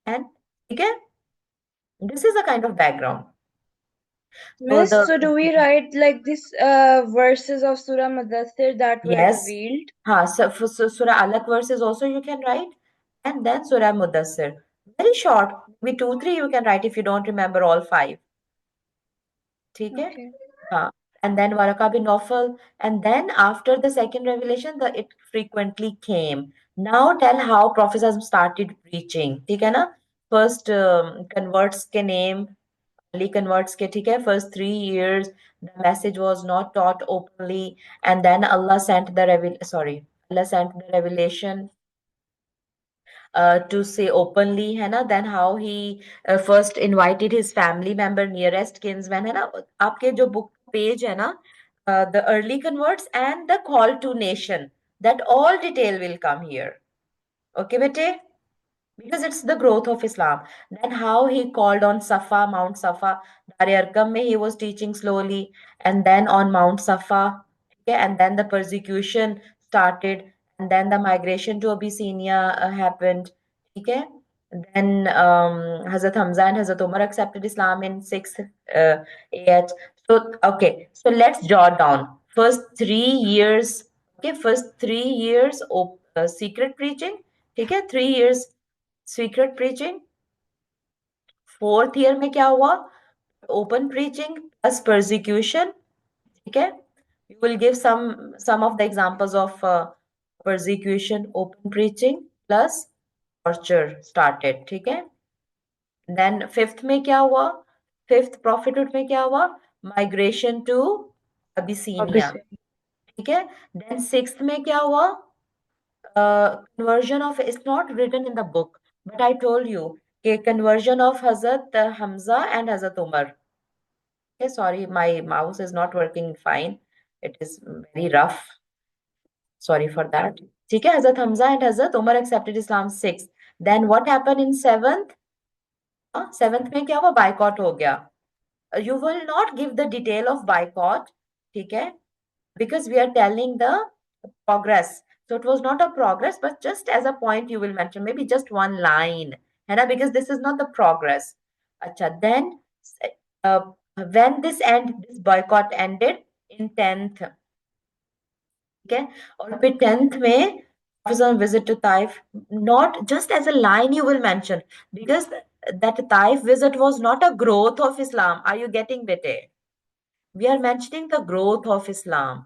Speaker 1: and okay, this is a kind of background. So
Speaker 2: Miss, so do we write like this verses of Surah Mudaththir that were
Speaker 1: yes,
Speaker 2: revealed?
Speaker 1: so for Surah Alaq verses also you can write, and then Surah Mudassir. Very short, maybe 2, 3 you can write if you don't remember all 5. ठीक है?
Speaker 2: Okay.
Speaker 1: And then Waraka bin Nawfal, and then after the second revelation, it frequently came. Now tell how Prophet started preaching. ठीक है ना? First converts के name, early converts के, ठीक है? First 3 years, the message was not taught openly, and then Allah sent the revelation to say openly, है ना? Then how he first invited his family member, nearest kinsman, है ना? आपके जो book page है ना, the early converts and the call to nation, that all detail will come here. Okay, bete? Because it's the growth of Islam. Then how he called on Safa, Mount Safa. Dar Arqam mein he was teaching slowly, and then on Mount Safa, okay, and then the persecution started, and then the migration to Abyssinia happened, okay. Then Hazrat Hamza and Hazrat Umar accepted Islam in 6th AH. So okay, so let's jot down first 3 years. Okay, first 3 years of secret preaching. Okay, 3 years secret preaching. 4th year में क्या हुआ? Open preaching plus persecution. ठीक है? You will give some of the examples of persecution, open preaching plus torture started. ठीक है? Then 5th में क्या हुआ? 5th prophethood में क्या हुआ? Migration to Abyssinia. ठीक है? Then 6th में क्या हुआ? Conversion of, it's not written in the book, but I told you, okay, conversion of Hazrat Hamza and Hazrat Umar. Okay, sorry, my mouse is not working fine. It is very rough. Sorry for that. ठीक है, Hazrat Hamza and Hazrat Umar accepted Islam 6th. Then what happened in 7th? 7th में क्या हुआ? Boycott हो गया. You will not give the detail of boycott, ठीक है? Because we are telling the progress. So it was not a progress, but just as a point you will mention, maybe just one line, है ना? Because this is not the progress. अच्छा, then uh, when this boycott ended in 10th, okay? और फिर 10th में Prophet on visit to Taif, not just as a line you will mention, because that Taif visit was not a growth of Islam. Are you getting bete? We are mentioning the growth of Islam.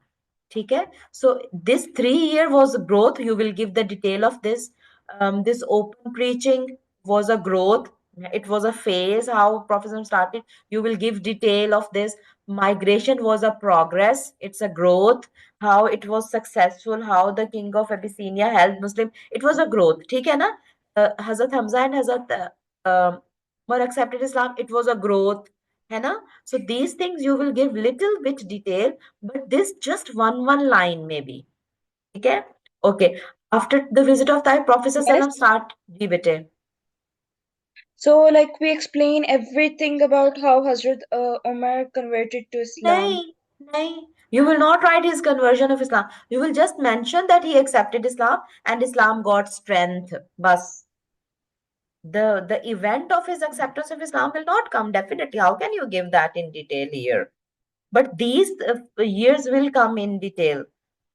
Speaker 1: ठीक है? So this 3 year was growth. You will give the detail of this. This open preaching was a growth. It was a phase how Prophet started. You will give detail of this. Migration was a progress. It's a growth. How it was successful. How the king of Abyssinia helped Muslim. It was a growth. ठीक है ना? Hazrat Hamza and Hazrat Umar accepted Islam. It was a growth. है ना? So these things you will give little bit detail, but this just one line maybe. Okay? Okay. After the visit of Taif, Prophet
Speaker 7: Yes.
Speaker 1: start ji bete.
Speaker 2: So, like, we explain everything about how Hazrat Umar converted to Islam.
Speaker 1: Nahi, nahi. You will not write his conversion of Islam. You will just mention that he accepted Islam and Islam got strength. Bas. The event of his acceptance of Islam will not come definitely. How can you give that in detail here? But these years will come in detail.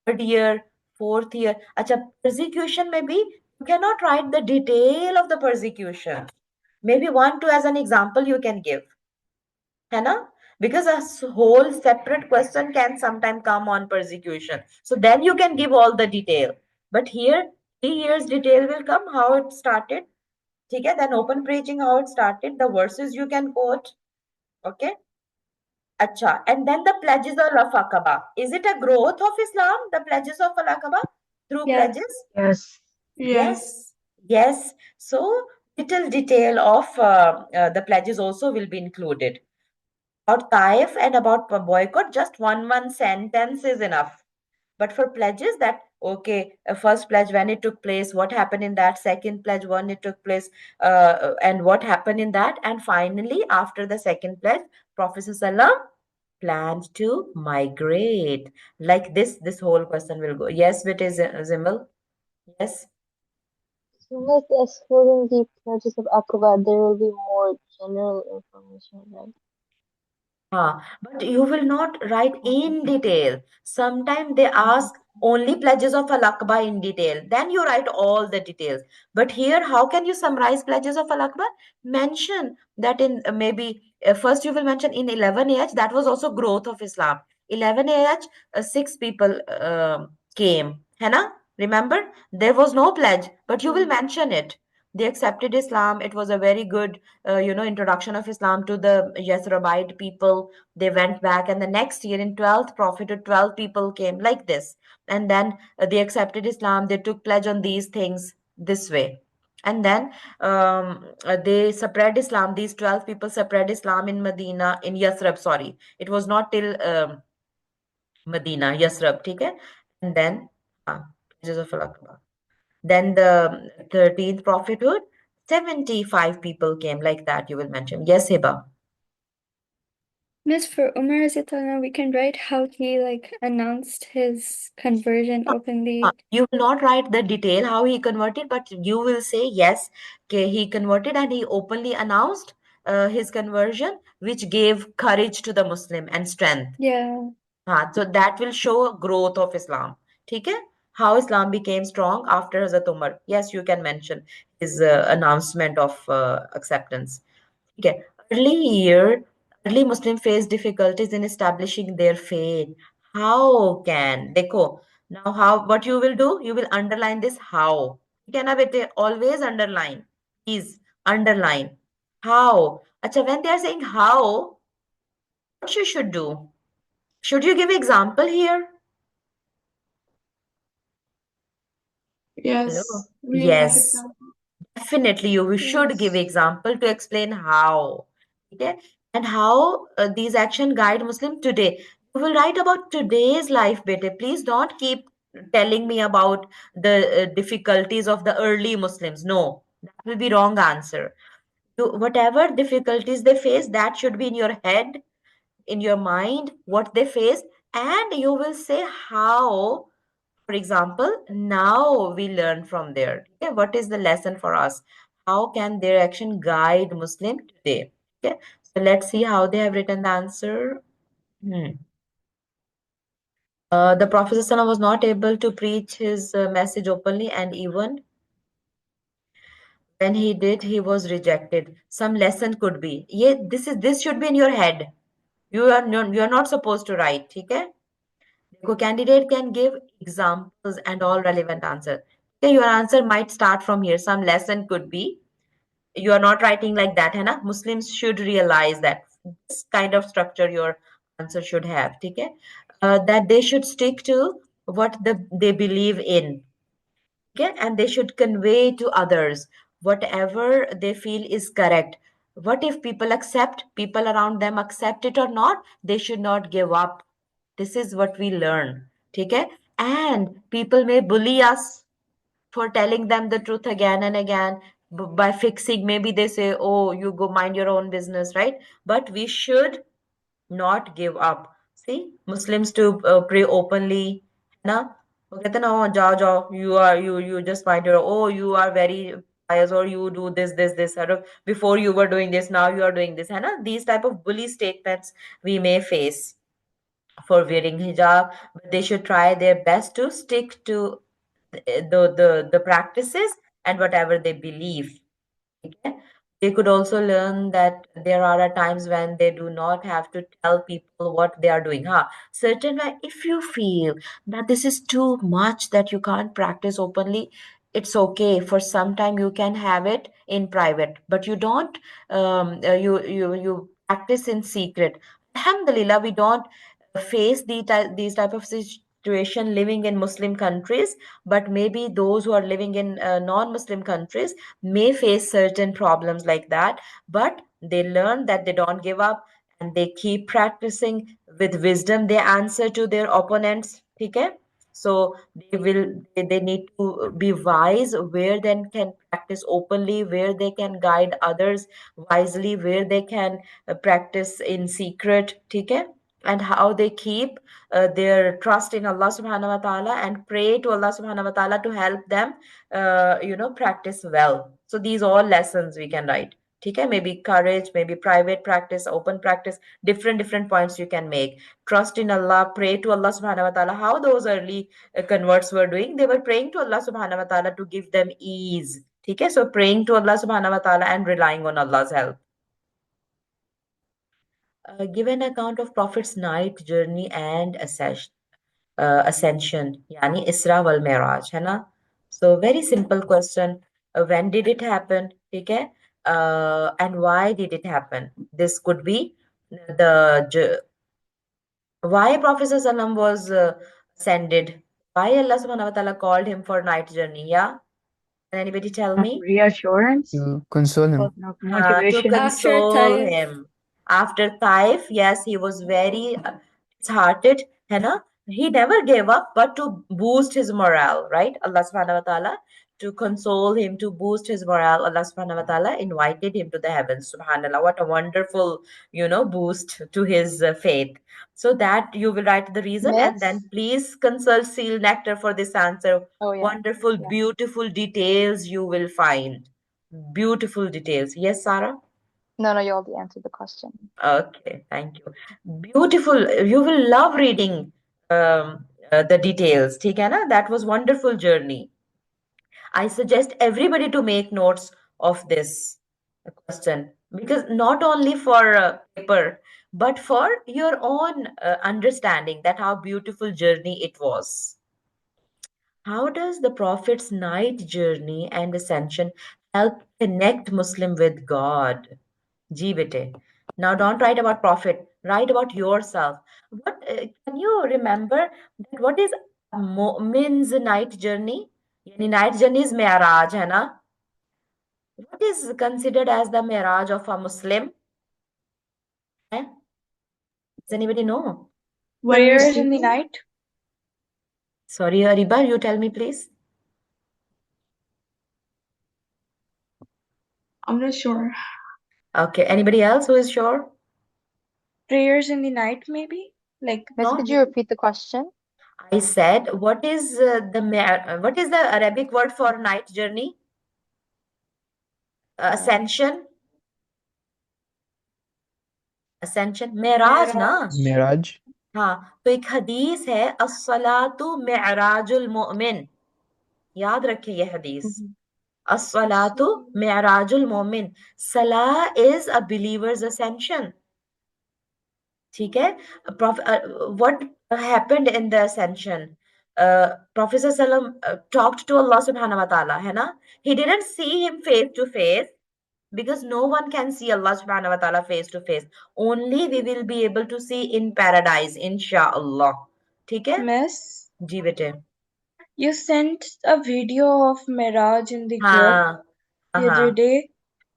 Speaker 1: 3rd year, 4th year. Acha, persecution maybe you cannot write the detail of the persecution. Maybe 1, 2 as an example you can give. है ना? Because a whole separate question can sometime come on persecution. So then you can give all the detail. But here 3 years detail will come, how it started. ठीक है? Then open preaching, how it started, the verses you can quote. Okay? Acha, and then the pledges of Aqaba. Is it a growth of Islam, the pledges of Aqaba? Through
Speaker 4: Yes.
Speaker 1: pledges?
Speaker 5: Yes.
Speaker 1: Yes. Yes. So, little detail of the pledges also will be included. About Taif and about boycott, just one sentence is enough. But for pledges, that Okay, first pledge when it took place, what happened in that, second pledge when it took place, and what happened in that, and finally after the second pledge, Prophet ﷺ planned to migrate. Like this whole question will go. Yes, it is Zimbal. Yes.
Speaker 3: So with excluding the pledges of Aqaba, there will be more general information, right?
Speaker 1: But you will not write in detail. Sometimes they ask only pledges of Al-Aqaba in detail. Then you write all the details. But here, how can you summarize pledges of Al-Aqaba? Mention that in maybe first you will mention in 11 AH, that was also growth of Islam. 11 AH, six people came. है ना? Remember, there was no pledge, but you will mention it. They accepted Islam. It was a very good introduction of Islam to the Yathribite people. They went back, and the next year in 12th prophethood, 12 people came like this. And then they accepted Islam. They took pledge on these things this way. And then they spread Islam. These 12 people spread Islam in Medina, in Yathrib, sorry. It was not till Medina, Yathrib, okay? And then, pledges of Al-Aqaba. Then the 13th prophethood, 75 people came like that, you will mention. Yes, Hiba.
Speaker 4: Miss, for Umar Zitana, we can write how he like announced his conversion openly.
Speaker 1: You will not write the detail how he converted, but you will say, yes, okay, he converted and he openly announced his conversion, which gave courage to the Muslim and strength.
Speaker 4: Yeah.
Speaker 1: So that will show growth of Islam. Okay? How Islam became strong after Hazrat Umar. Yes, you can mention his announcement of acceptance. Okay. Early Muslim faced difficulties in establishing their faith. How can? Dekho. Now, what you will do? You will underline this how. Can I always underline? Please underline. How? Acha, when they are saying how, what you should do? Should you give example here? Hello?
Speaker 2: Yes, real life
Speaker 1: Yes.
Speaker 2: example.
Speaker 1: Definitely, you should give
Speaker 4: Yes.
Speaker 1: example to explain how. Okay? And how these action guide Muslim today. You will write about today's life, bete. Please don't keep telling me about the difficulties of the early Muslims. No, that will be wrong answer. Whatever difficulties they face, that should be in your head, in your mind, what they face, and you will say how. For example, now we learn from there. Okay, what is the lesson for us? How can their action guide Muslim today? Okay, so let's see how they have written the answer. The Prophet ﷺ was not able to preach his message openly, and even when he did, he was rejected. Some lesson could be. Yeah, this should be in your head. You are not supposed to write. Okay. The candidate can give examples and all relevant answers. Okay, your answer might start from here. Some lesson could be. You are not writing like that, है ना? Muslims should realize that this kind of structure your answer should have. Okay, that they should stick to what they believe in. Okay, and they should convey to others whatever they feel is correct. What if people around them accept it or not? They should not give up. This is what we learn. Okay, and people may bully us for telling them the truth again and again, by fixing. Maybe they say, oh, you go mind your own business, right? But we should not give up. See, Muslims to pray openly, na? वो कहते हैं ना, "Oh, जाओ जाओ, you just mind your, oh, you are very pious, or you do this sort of, before you were doing this, now you are doing this, है ना?" These type of bully statements we may face for wearing hijab, but they should try their best to stick to the practices and whatever they believe. Okay? They could also learn that there are times when they do not have to tell people what they are doing. Certainly, if you feel that this is too much, that you can't practice openly, it's okay. For some time, you can have it in private, but you don't. You practice in secret. Alhamdulillah, we don't face these type of situation living in Muslim countries, but maybe those who are living in non-Muslim countries may face certain problems like that, but they learn that they don't give up, and they keep practicing with wisdom. They answer to their opponents. Okay, So they need to be wise, where they can practice openly, where they can guide others wisely, where they can practice in secret, okay? And how they keep their trust in Allah subhanahu wa ta'ala and pray to Allah subhanahu wa ta'ala to help them practice well. So these all lessons we can write. Okay, maybe courage, maybe private practice, open practice, different points you can make. Trust in Allah, pray to Allah subhanahu wa ta'ala. How those early converts were doing, they were praying to Allah subhanahu wa ta'ala to give them ease. Okay, so praying to Allah subhanahu wa ta'ala and relying on Allah's help. Give an account of Prophet's night journey and ascension, yani Isra wal Miraj, है ना? So very simple question. When did it happen? Okay, and why did it happen? This could be why Prophet Sallam was ascended. Why Allah Subhanahu wa Taala called him for night journey? Yeah, can anybody tell me?
Speaker 5: Reassurance,
Speaker 6: To console him.
Speaker 5: no,
Speaker 1: To
Speaker 5: motivation.
Speaker 4: After
Speaker 1: console
Speaker 4: Taif.
Speaker 1: him. After Taif, yes, he was very disheartened, है ना? He never gave up, but to boost his morale, right? Allah subhanahu wa ta'ala, to console him, to boost his morale, Allah subhanahu wa ta'ala invited him to the heavens. Subhanallah, what a wonderful, boost to his faith. So that you will write the reason and then
Speaker 7: Miss?
Speaker 1: please consult Seal Nectar for this answer.
Speaker 7: Oh yeah.
Speaker 1: Wonderful,
Speaker 7: Yeah.
Speaker 1: beautiful details you will find. Beautiful details. Yes, Sarah?
Speaker 7: No, you already answered the question.
Speaker 1: Okay, thank you. Beautiful. You will love reading the details. ठीक है ना? That was wonderful journey. I suggest everybody to make notes of this question because not only for paper, but for your own understanding that how beautiful journey it was. How does the Prophet's night journey and ascension help connect Muslim with God? Ji bete. Now don't write about Prophet, write about yourself. What can you remember that what is a mu'min's night journey? Yani night journey is Mi'raj, hai na? What is considered as the Mi'raj of a Muslim? Eh? Does anybody know?
Speaker 2: Prayers in the night.
Speaker 1: Sorry, Ariba, you tell me, please.
Speaker 2: I'm not sure.
Speaker 1: Okay, anybody else who is sure?
Speaker 2: Prayers in the night, maybe? Like,
Speaker 7: Miss,
Speaker 1: No?
Speaker 7: could you repeat the question?
Speaker 1: I said, what is the Arabic word for night journey? Ascension? Ascension? Miraj ना?
Speaker 6: Miraj.
Speaker 1: हाँ, तो एक हदीस है अस्सलातु मिअराजुल मुमिन. याद रखिए ये हदीस. As-salatu mi'rajul mu'min. Salah is a believer's ascension. ठीक है? What happened in the ascension? Prophet sallam talked to Allah subhanahu wa ta'ala, है ना? He didn't see him face to face because no one can see Allah subhanahu wa ta'ala face to face. Only we will be able to see in paradise, inshallah. ठीक है?
Speaker 2: Miss,
Speaker 1: जी बेटे.
Speaker 2: you sent a video of Miraj in the group
Speaker 1: हाँ,
Speaker 2: the other
Speaker 1: हाँ.
Speaker 2: day,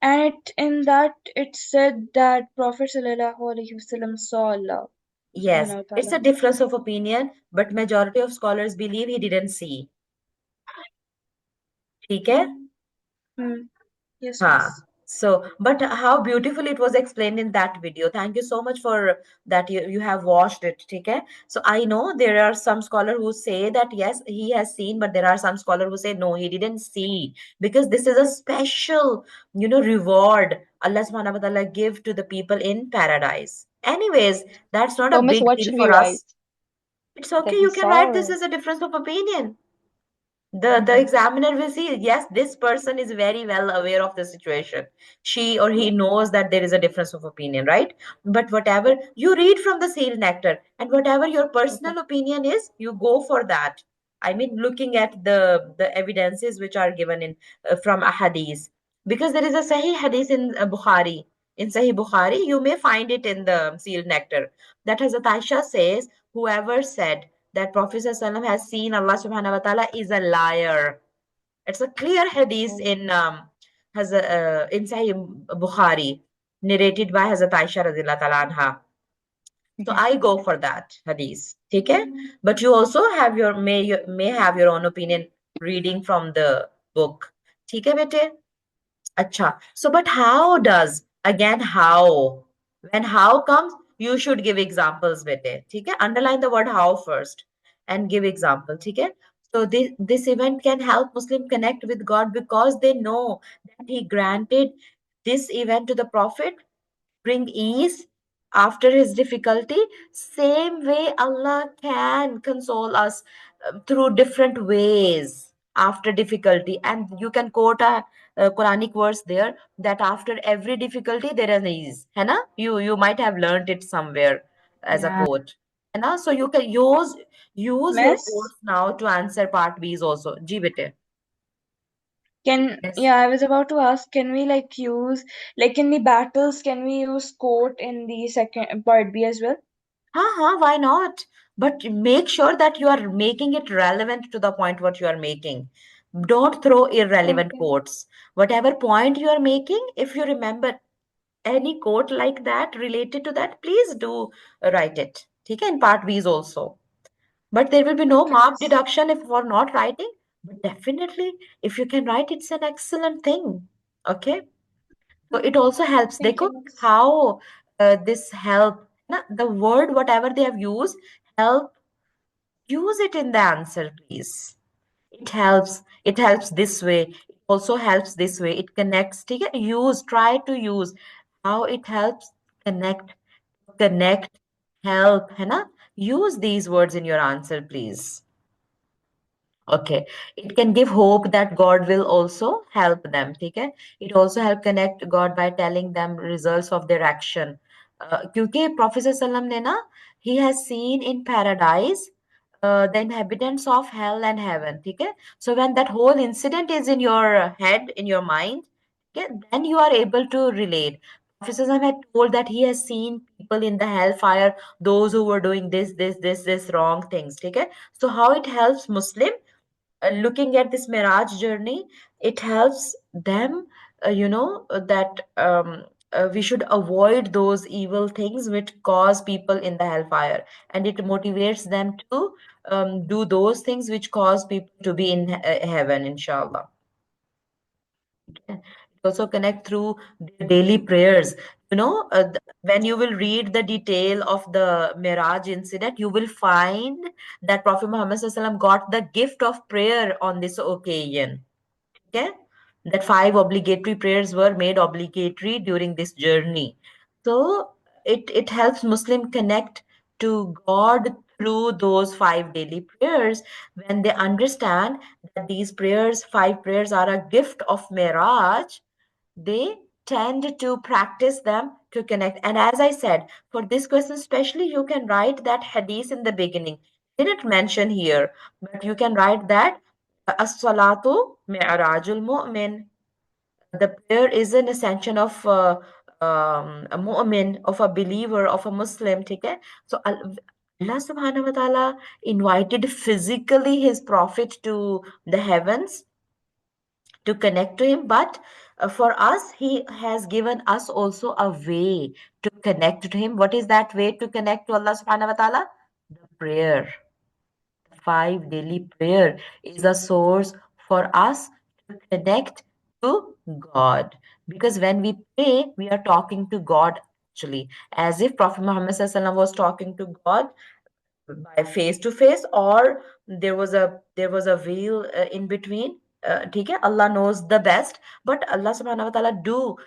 Speaker 2: and in that it said that Prophet sallallahu alaihi wasallam saw Allah.
Speaker 1: Yes,
Speaker 2: subhanahu wa
Speaker 1: it's a
Speaker 2: ta'ala.
Speaker 1: difference of opinion, but majority of scholars believe he didn't see. ठीक है?
Speaker 2: Yes,
Speaker 1: हाँ.
Speaker 2: miss.
Speaker 1: So, but how beautiful it was explained in that video. Thank you so much for that. You have watched it. ठीक है? So I know there are some scholars who say that yes, he has seen, but there are some scholars who say no, he didn't see because this is a special, reward Allah subhanahu wa ta'ala give to the people in paradise. Anyways, that's not a
Speaker 7: Oh, Miss,
Speaker 1: big
Speaker 7: what
Speaker 1: deal
Speaker 7: should we
Speaker 1: for
Speaker 7: write?
Speaker 1: us. It's
Speaker 7: That
Speaker 1: okay,
Speaker 7: he
Speaker 1: you can
Speaker 7: saw
Speaker 1: write this
Speaker 7: or
Speaker 1: as a difference of opinion. The examiner will see, yes, this person is very well aware of the situation. She or he knows that there is a difference of opinion, right? But whatever you read from the Seal Nectar and whatever your personal opinion is, you go for that. I mean, looking at the evidences which are given in from a hadith, because there is a Sahih hadith in Bukhari. In Sahih Bukhari, you may find it in the Seal Nectar. That Hazrat Aisha says, whoever said that Prophet ﷺ has seen Allah subhanahu wa ta'ala is a liar. It's a clear hadith in Sahih Bukhari, narrated by Hazrat Aisha radhiyallahu ta'ala anha. So
Speaker 7: Okay.
Speaker 1: I go for that hadith. Okay? But you also have your may have your own opinion reading from the book. Okay, bete? Acha. So, but how does, again, how? When how comes, you should give examples with it. Okay? Underline the word how first and give example. Okay? So, this event can help Muslim connect with God because they know that He granted this event to the Prophet bring ease after his difficulty. Same way Allah can console us through different ways after difficulty. And you can quote a Quranic verse there that after every difficulty there is ease. है ना? You might have learned it somewhere as a
Speaker 5: Yeah.
Speaker 1: quote. है ना? So you can use your
Speaker 2: Miss,
Speaker 1: quotes now to answer part B's also. जी बेटे. Yes.
Speaker 2: yeah, I was about to ask, can we like use, like in the battles, can we use quote in the second part B as well?
Speaker 1: Why not? But make sure that you are making it relevant to the point what you are making. Don't throw irrelevant
Speaker 2: Okay.
Speaker 1: quotes. Whatever point you are making, if you remember any quote like that related to that, please do write it. Okay, in part B's also. But there will be no
Speaker 2: Okay,
Speaker 1: mark
Speaker 2: miss.
Speaker 1: deduction if for not writing. But definitely, if you can write, it's an excellent thing. Okay. So it also helps.
Speaker 2: Thank
Speaker 1: Dekho
Speaker 2: you, miss.
Speaker 1: how this help. Na, the word whatever they have used help. Use it in the answer, please. It helps this way. It also helps this way. It connects. ठीक है? Use. Try to use how it helps connect. Connect. Help. है ना? Use these words in your answer, please. Okay, it can give hope that God will also help them. Okay, it also help connect God by telling them results of their action. क्योंकि Prophet ﷺ ने ना, he has seen in paradise the inhabitants of hell and heaven. Okay, so when that whole incident is in your head, in your mind, okay, then you are able to relate. Prophet ﷺ had told that he has seen people in the hellfire, those who were doing this wrong things. Okay, so how it helps Muslim looking at this Mirage journey, it helps them, that we should avoid those evil things which cause people in the hellfire. And it motivates them to do those things which cause people to be in heaven, inshallah. It also connect through the daily prayers. When you will read the detail of the Miraj incident, you will find that Prophet Muhammad SAW got the gift of prayer on this occasion. Okay? That 5 obligatory prayers were made obligatory during this journey. So it helps Muslim connect to God through those 5 daily prayers when they understand that these prayers, 5 prayers, are a gift of Miraj. They tend to practice them to connect. And as I said, for this question especially, you can write that hadith in the beginning. Didn't mention here, but you can write that as-salatu mi'rajul mu'min. The prayer is an ascension of a mu'min, of a believer, of a Muslim. Okay? So Allah subhanahu wa ta'ala invited physically his prophet to the heavens to connect to him, but for us he has given us also a way to connect to him. What is that way to connect to Allah subhanahu wa ta'ala? The prayer. 5 daily prayer is a source for us to connect to God, because when we pray we are talking to God, actually, as if Prophet Muhammad SAW was talking to God by face to face, or there was a veil in between. ठीक है, Allah knows the best, but Allah subhanahu wa ta'ala do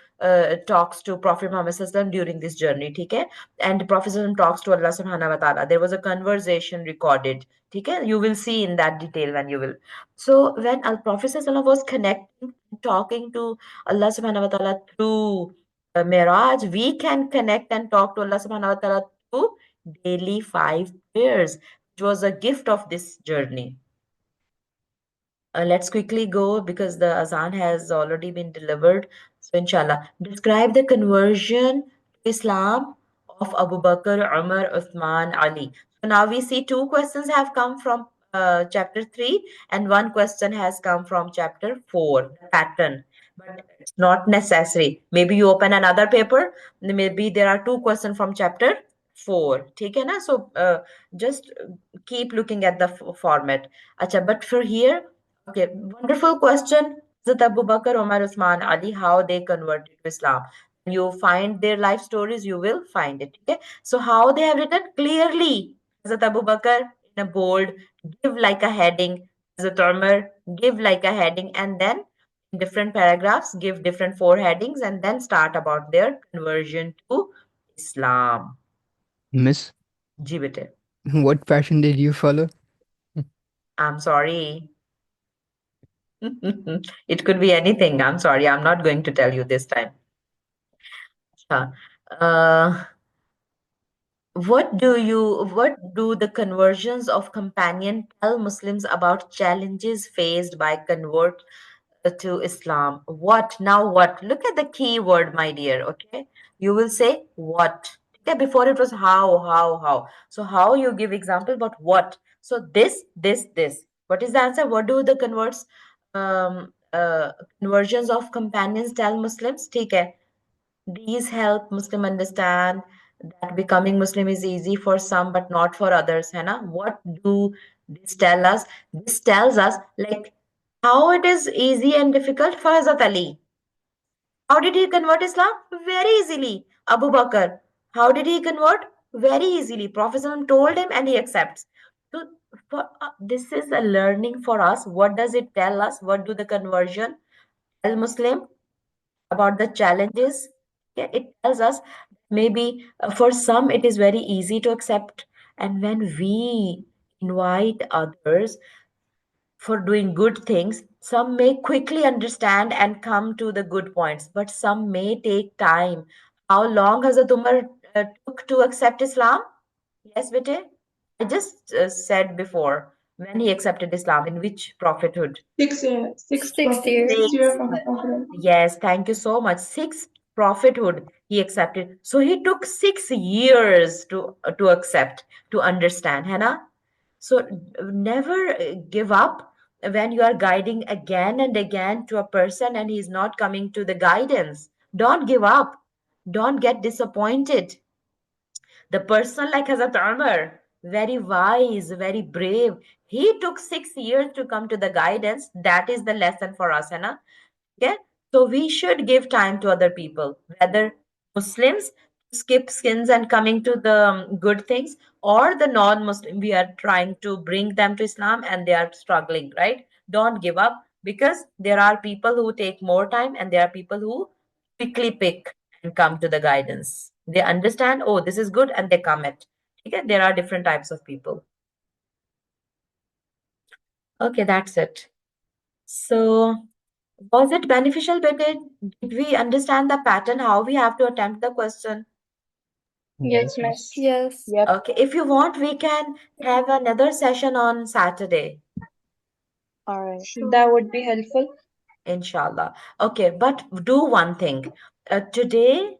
Speaker 1: talks to Prophet Muhammad sallallahu during this journey. ठीक है, and Prophet sallallahu talks to Allah subhanahu wa ta'ala. There was a conversation recorded. ठीक है, you will see in that detail when you will. So when Al Prophet sallallahu was connecting, talking to Allah subhanahu wa ta'ala through Miraj, we can connect and talk to Allah subhanahu wa ta'ala through daily 5 prayers, which was a gift of this journey. Let's quickly go because the azan has already been delivered. So, inshallah, describe the conversion to Islam of Abu Bakr, Umar, Uthman, Ali. So, now we see 2 questions have come from chapter 3, and 1 question has come from chapter 4, the pattern. But it's not necessary. Maybe you open another paper, maybe there are 2 questions from chapter 4. ठीक है ना? So just keep looking at the format. Acha, but for here, okay, wonderful question. Hazrat Abu Bakr, Umar, Usman, Ali, how they converted to Islam. You find their life stories, you will find it. Okay, so how they have written clearly. Hazrat Abu Bakr in a bold, give like a heading. Hazrat Umar, give like a heading, and then in different paragraphs, give different 4 headings, and then start about their conversion to Islam.
Speaker 6: Miss,
Speaker 1: जी बेटे.
Speaker 6: what fashion did you follow?
Speaker 1: I'm sorry. It could be anything. I'm sorry. I'm not going to tell you this time. Uh, what do the conversions of companion tell Muslims about challenges faced by convert to Islam? What? Now what? Look at the key word, my dear, okay? You will say what. Okay, before it was how. So how you give example, but what? So this. What is the answer? What do the conversions of companions tell Muslims? Okay. These help Muslim understand that becoming Muslim is easy for some but not for others, है ना? What do this tell us? This tells us like how it is easy and difficult for Hazrat Ali. How did he convert Islam? Very easily. Abu Bakr. How did he convert? Very easily. Prophet ﷺ told him and he accepts. So this is a learning for us. What does it tell us? What do the conversion tell Muslim about the challenges? Yeah, it tells us maybe for some it is very easy to accept. And when we invite others for doing good things, some may quickly understand and come to the good points, but some may take time. How long has Umar took to accept Islam? Yes, Bete? I just said before when he accepted Islam, in which prophethood?
Speaker 2: 6
Speaker 4: 6 years.
Speaker 2: 6 years from
Speaker 1: Six.
Speaker 2: Prophet.
Speaker 1: Yes, thank you so much. 6 prophethood he accepted. So he took 6 years to accept, to understand, Hannah. So never give up when you are guiding again and again to a person and he's not coming to the guidance. Don't give up. Don't get disappointed. The person like Hazrat Umar, very wise, very brave. He took 6 years to come to the guidance. That is the lesson for us, Hannah. Okay, so we should give time to other people, whether Muslims skip skins and coming to the good things, or the non-Muslim. We are trying to bring them to Islam and they are struggling, right? Don't give up because there are people who take more time and there are people who quickly pick and come to the guidance. They understand, oh, this is good, and they come it. Okay, there are different types of people. Okay, that's it. So was it beneficial, Beckett? Did we understand the pattern, how we have to attempt the question?
Speaker 3: Yes, miss.
Speaker 4: Yes.
Speaker 7: Yep.
Speaker 1: Okay, if you want, we can have another session on Saturday,
Speaker 7: All right.
Speaker 2: That would be helpful.
Speaker 1: inshallah. Okay, but do one thing. Today,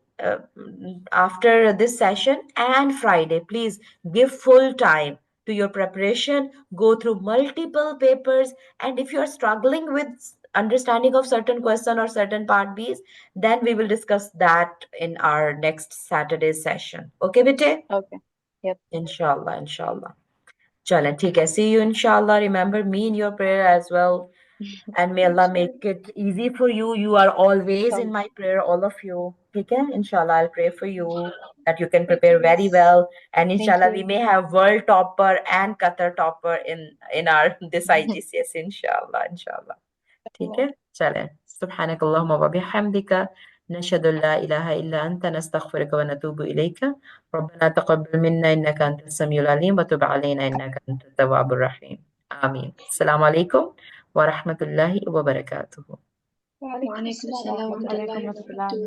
Speaker 1: after this session and Friday, please give full time to your preparation, go through multiple papers, and if you're struggling with understanding of certain question or certain part B's, then we will discuss that in our next Saturday session. Okay, bete?
Speaker 7: Okay. Yep.
Speaker 1: Inshallah, inshallah. Chala, theek hai. See you, inshallah. Remember me in your prayer as well. And may Allah make it easy for you. You are always in my prayer, all of you. Okay? Inshallah, I'll pray for you that you can prepare very well. And inshallah, we
Speaker 7: you.
Speaker 1: may have world topper and Qatar topper in our this IGCS. Inshallah, inshallah. ठीक है चलें سبحانك اللهم وبحمدك نشهد أن لا إله إلا أنت نستغفرك ونتوب إليك ربنا تقبل منا إنك أنت السميع العليم وتب علينا إنك أنت التواب الرحيم آمين السلام عليكم ورحمة الله وبركاته
Speaker 2: Wa alaikum assalam wa rahmatullahi wa barakatuh.
Speaker 5: Alaikum assalam.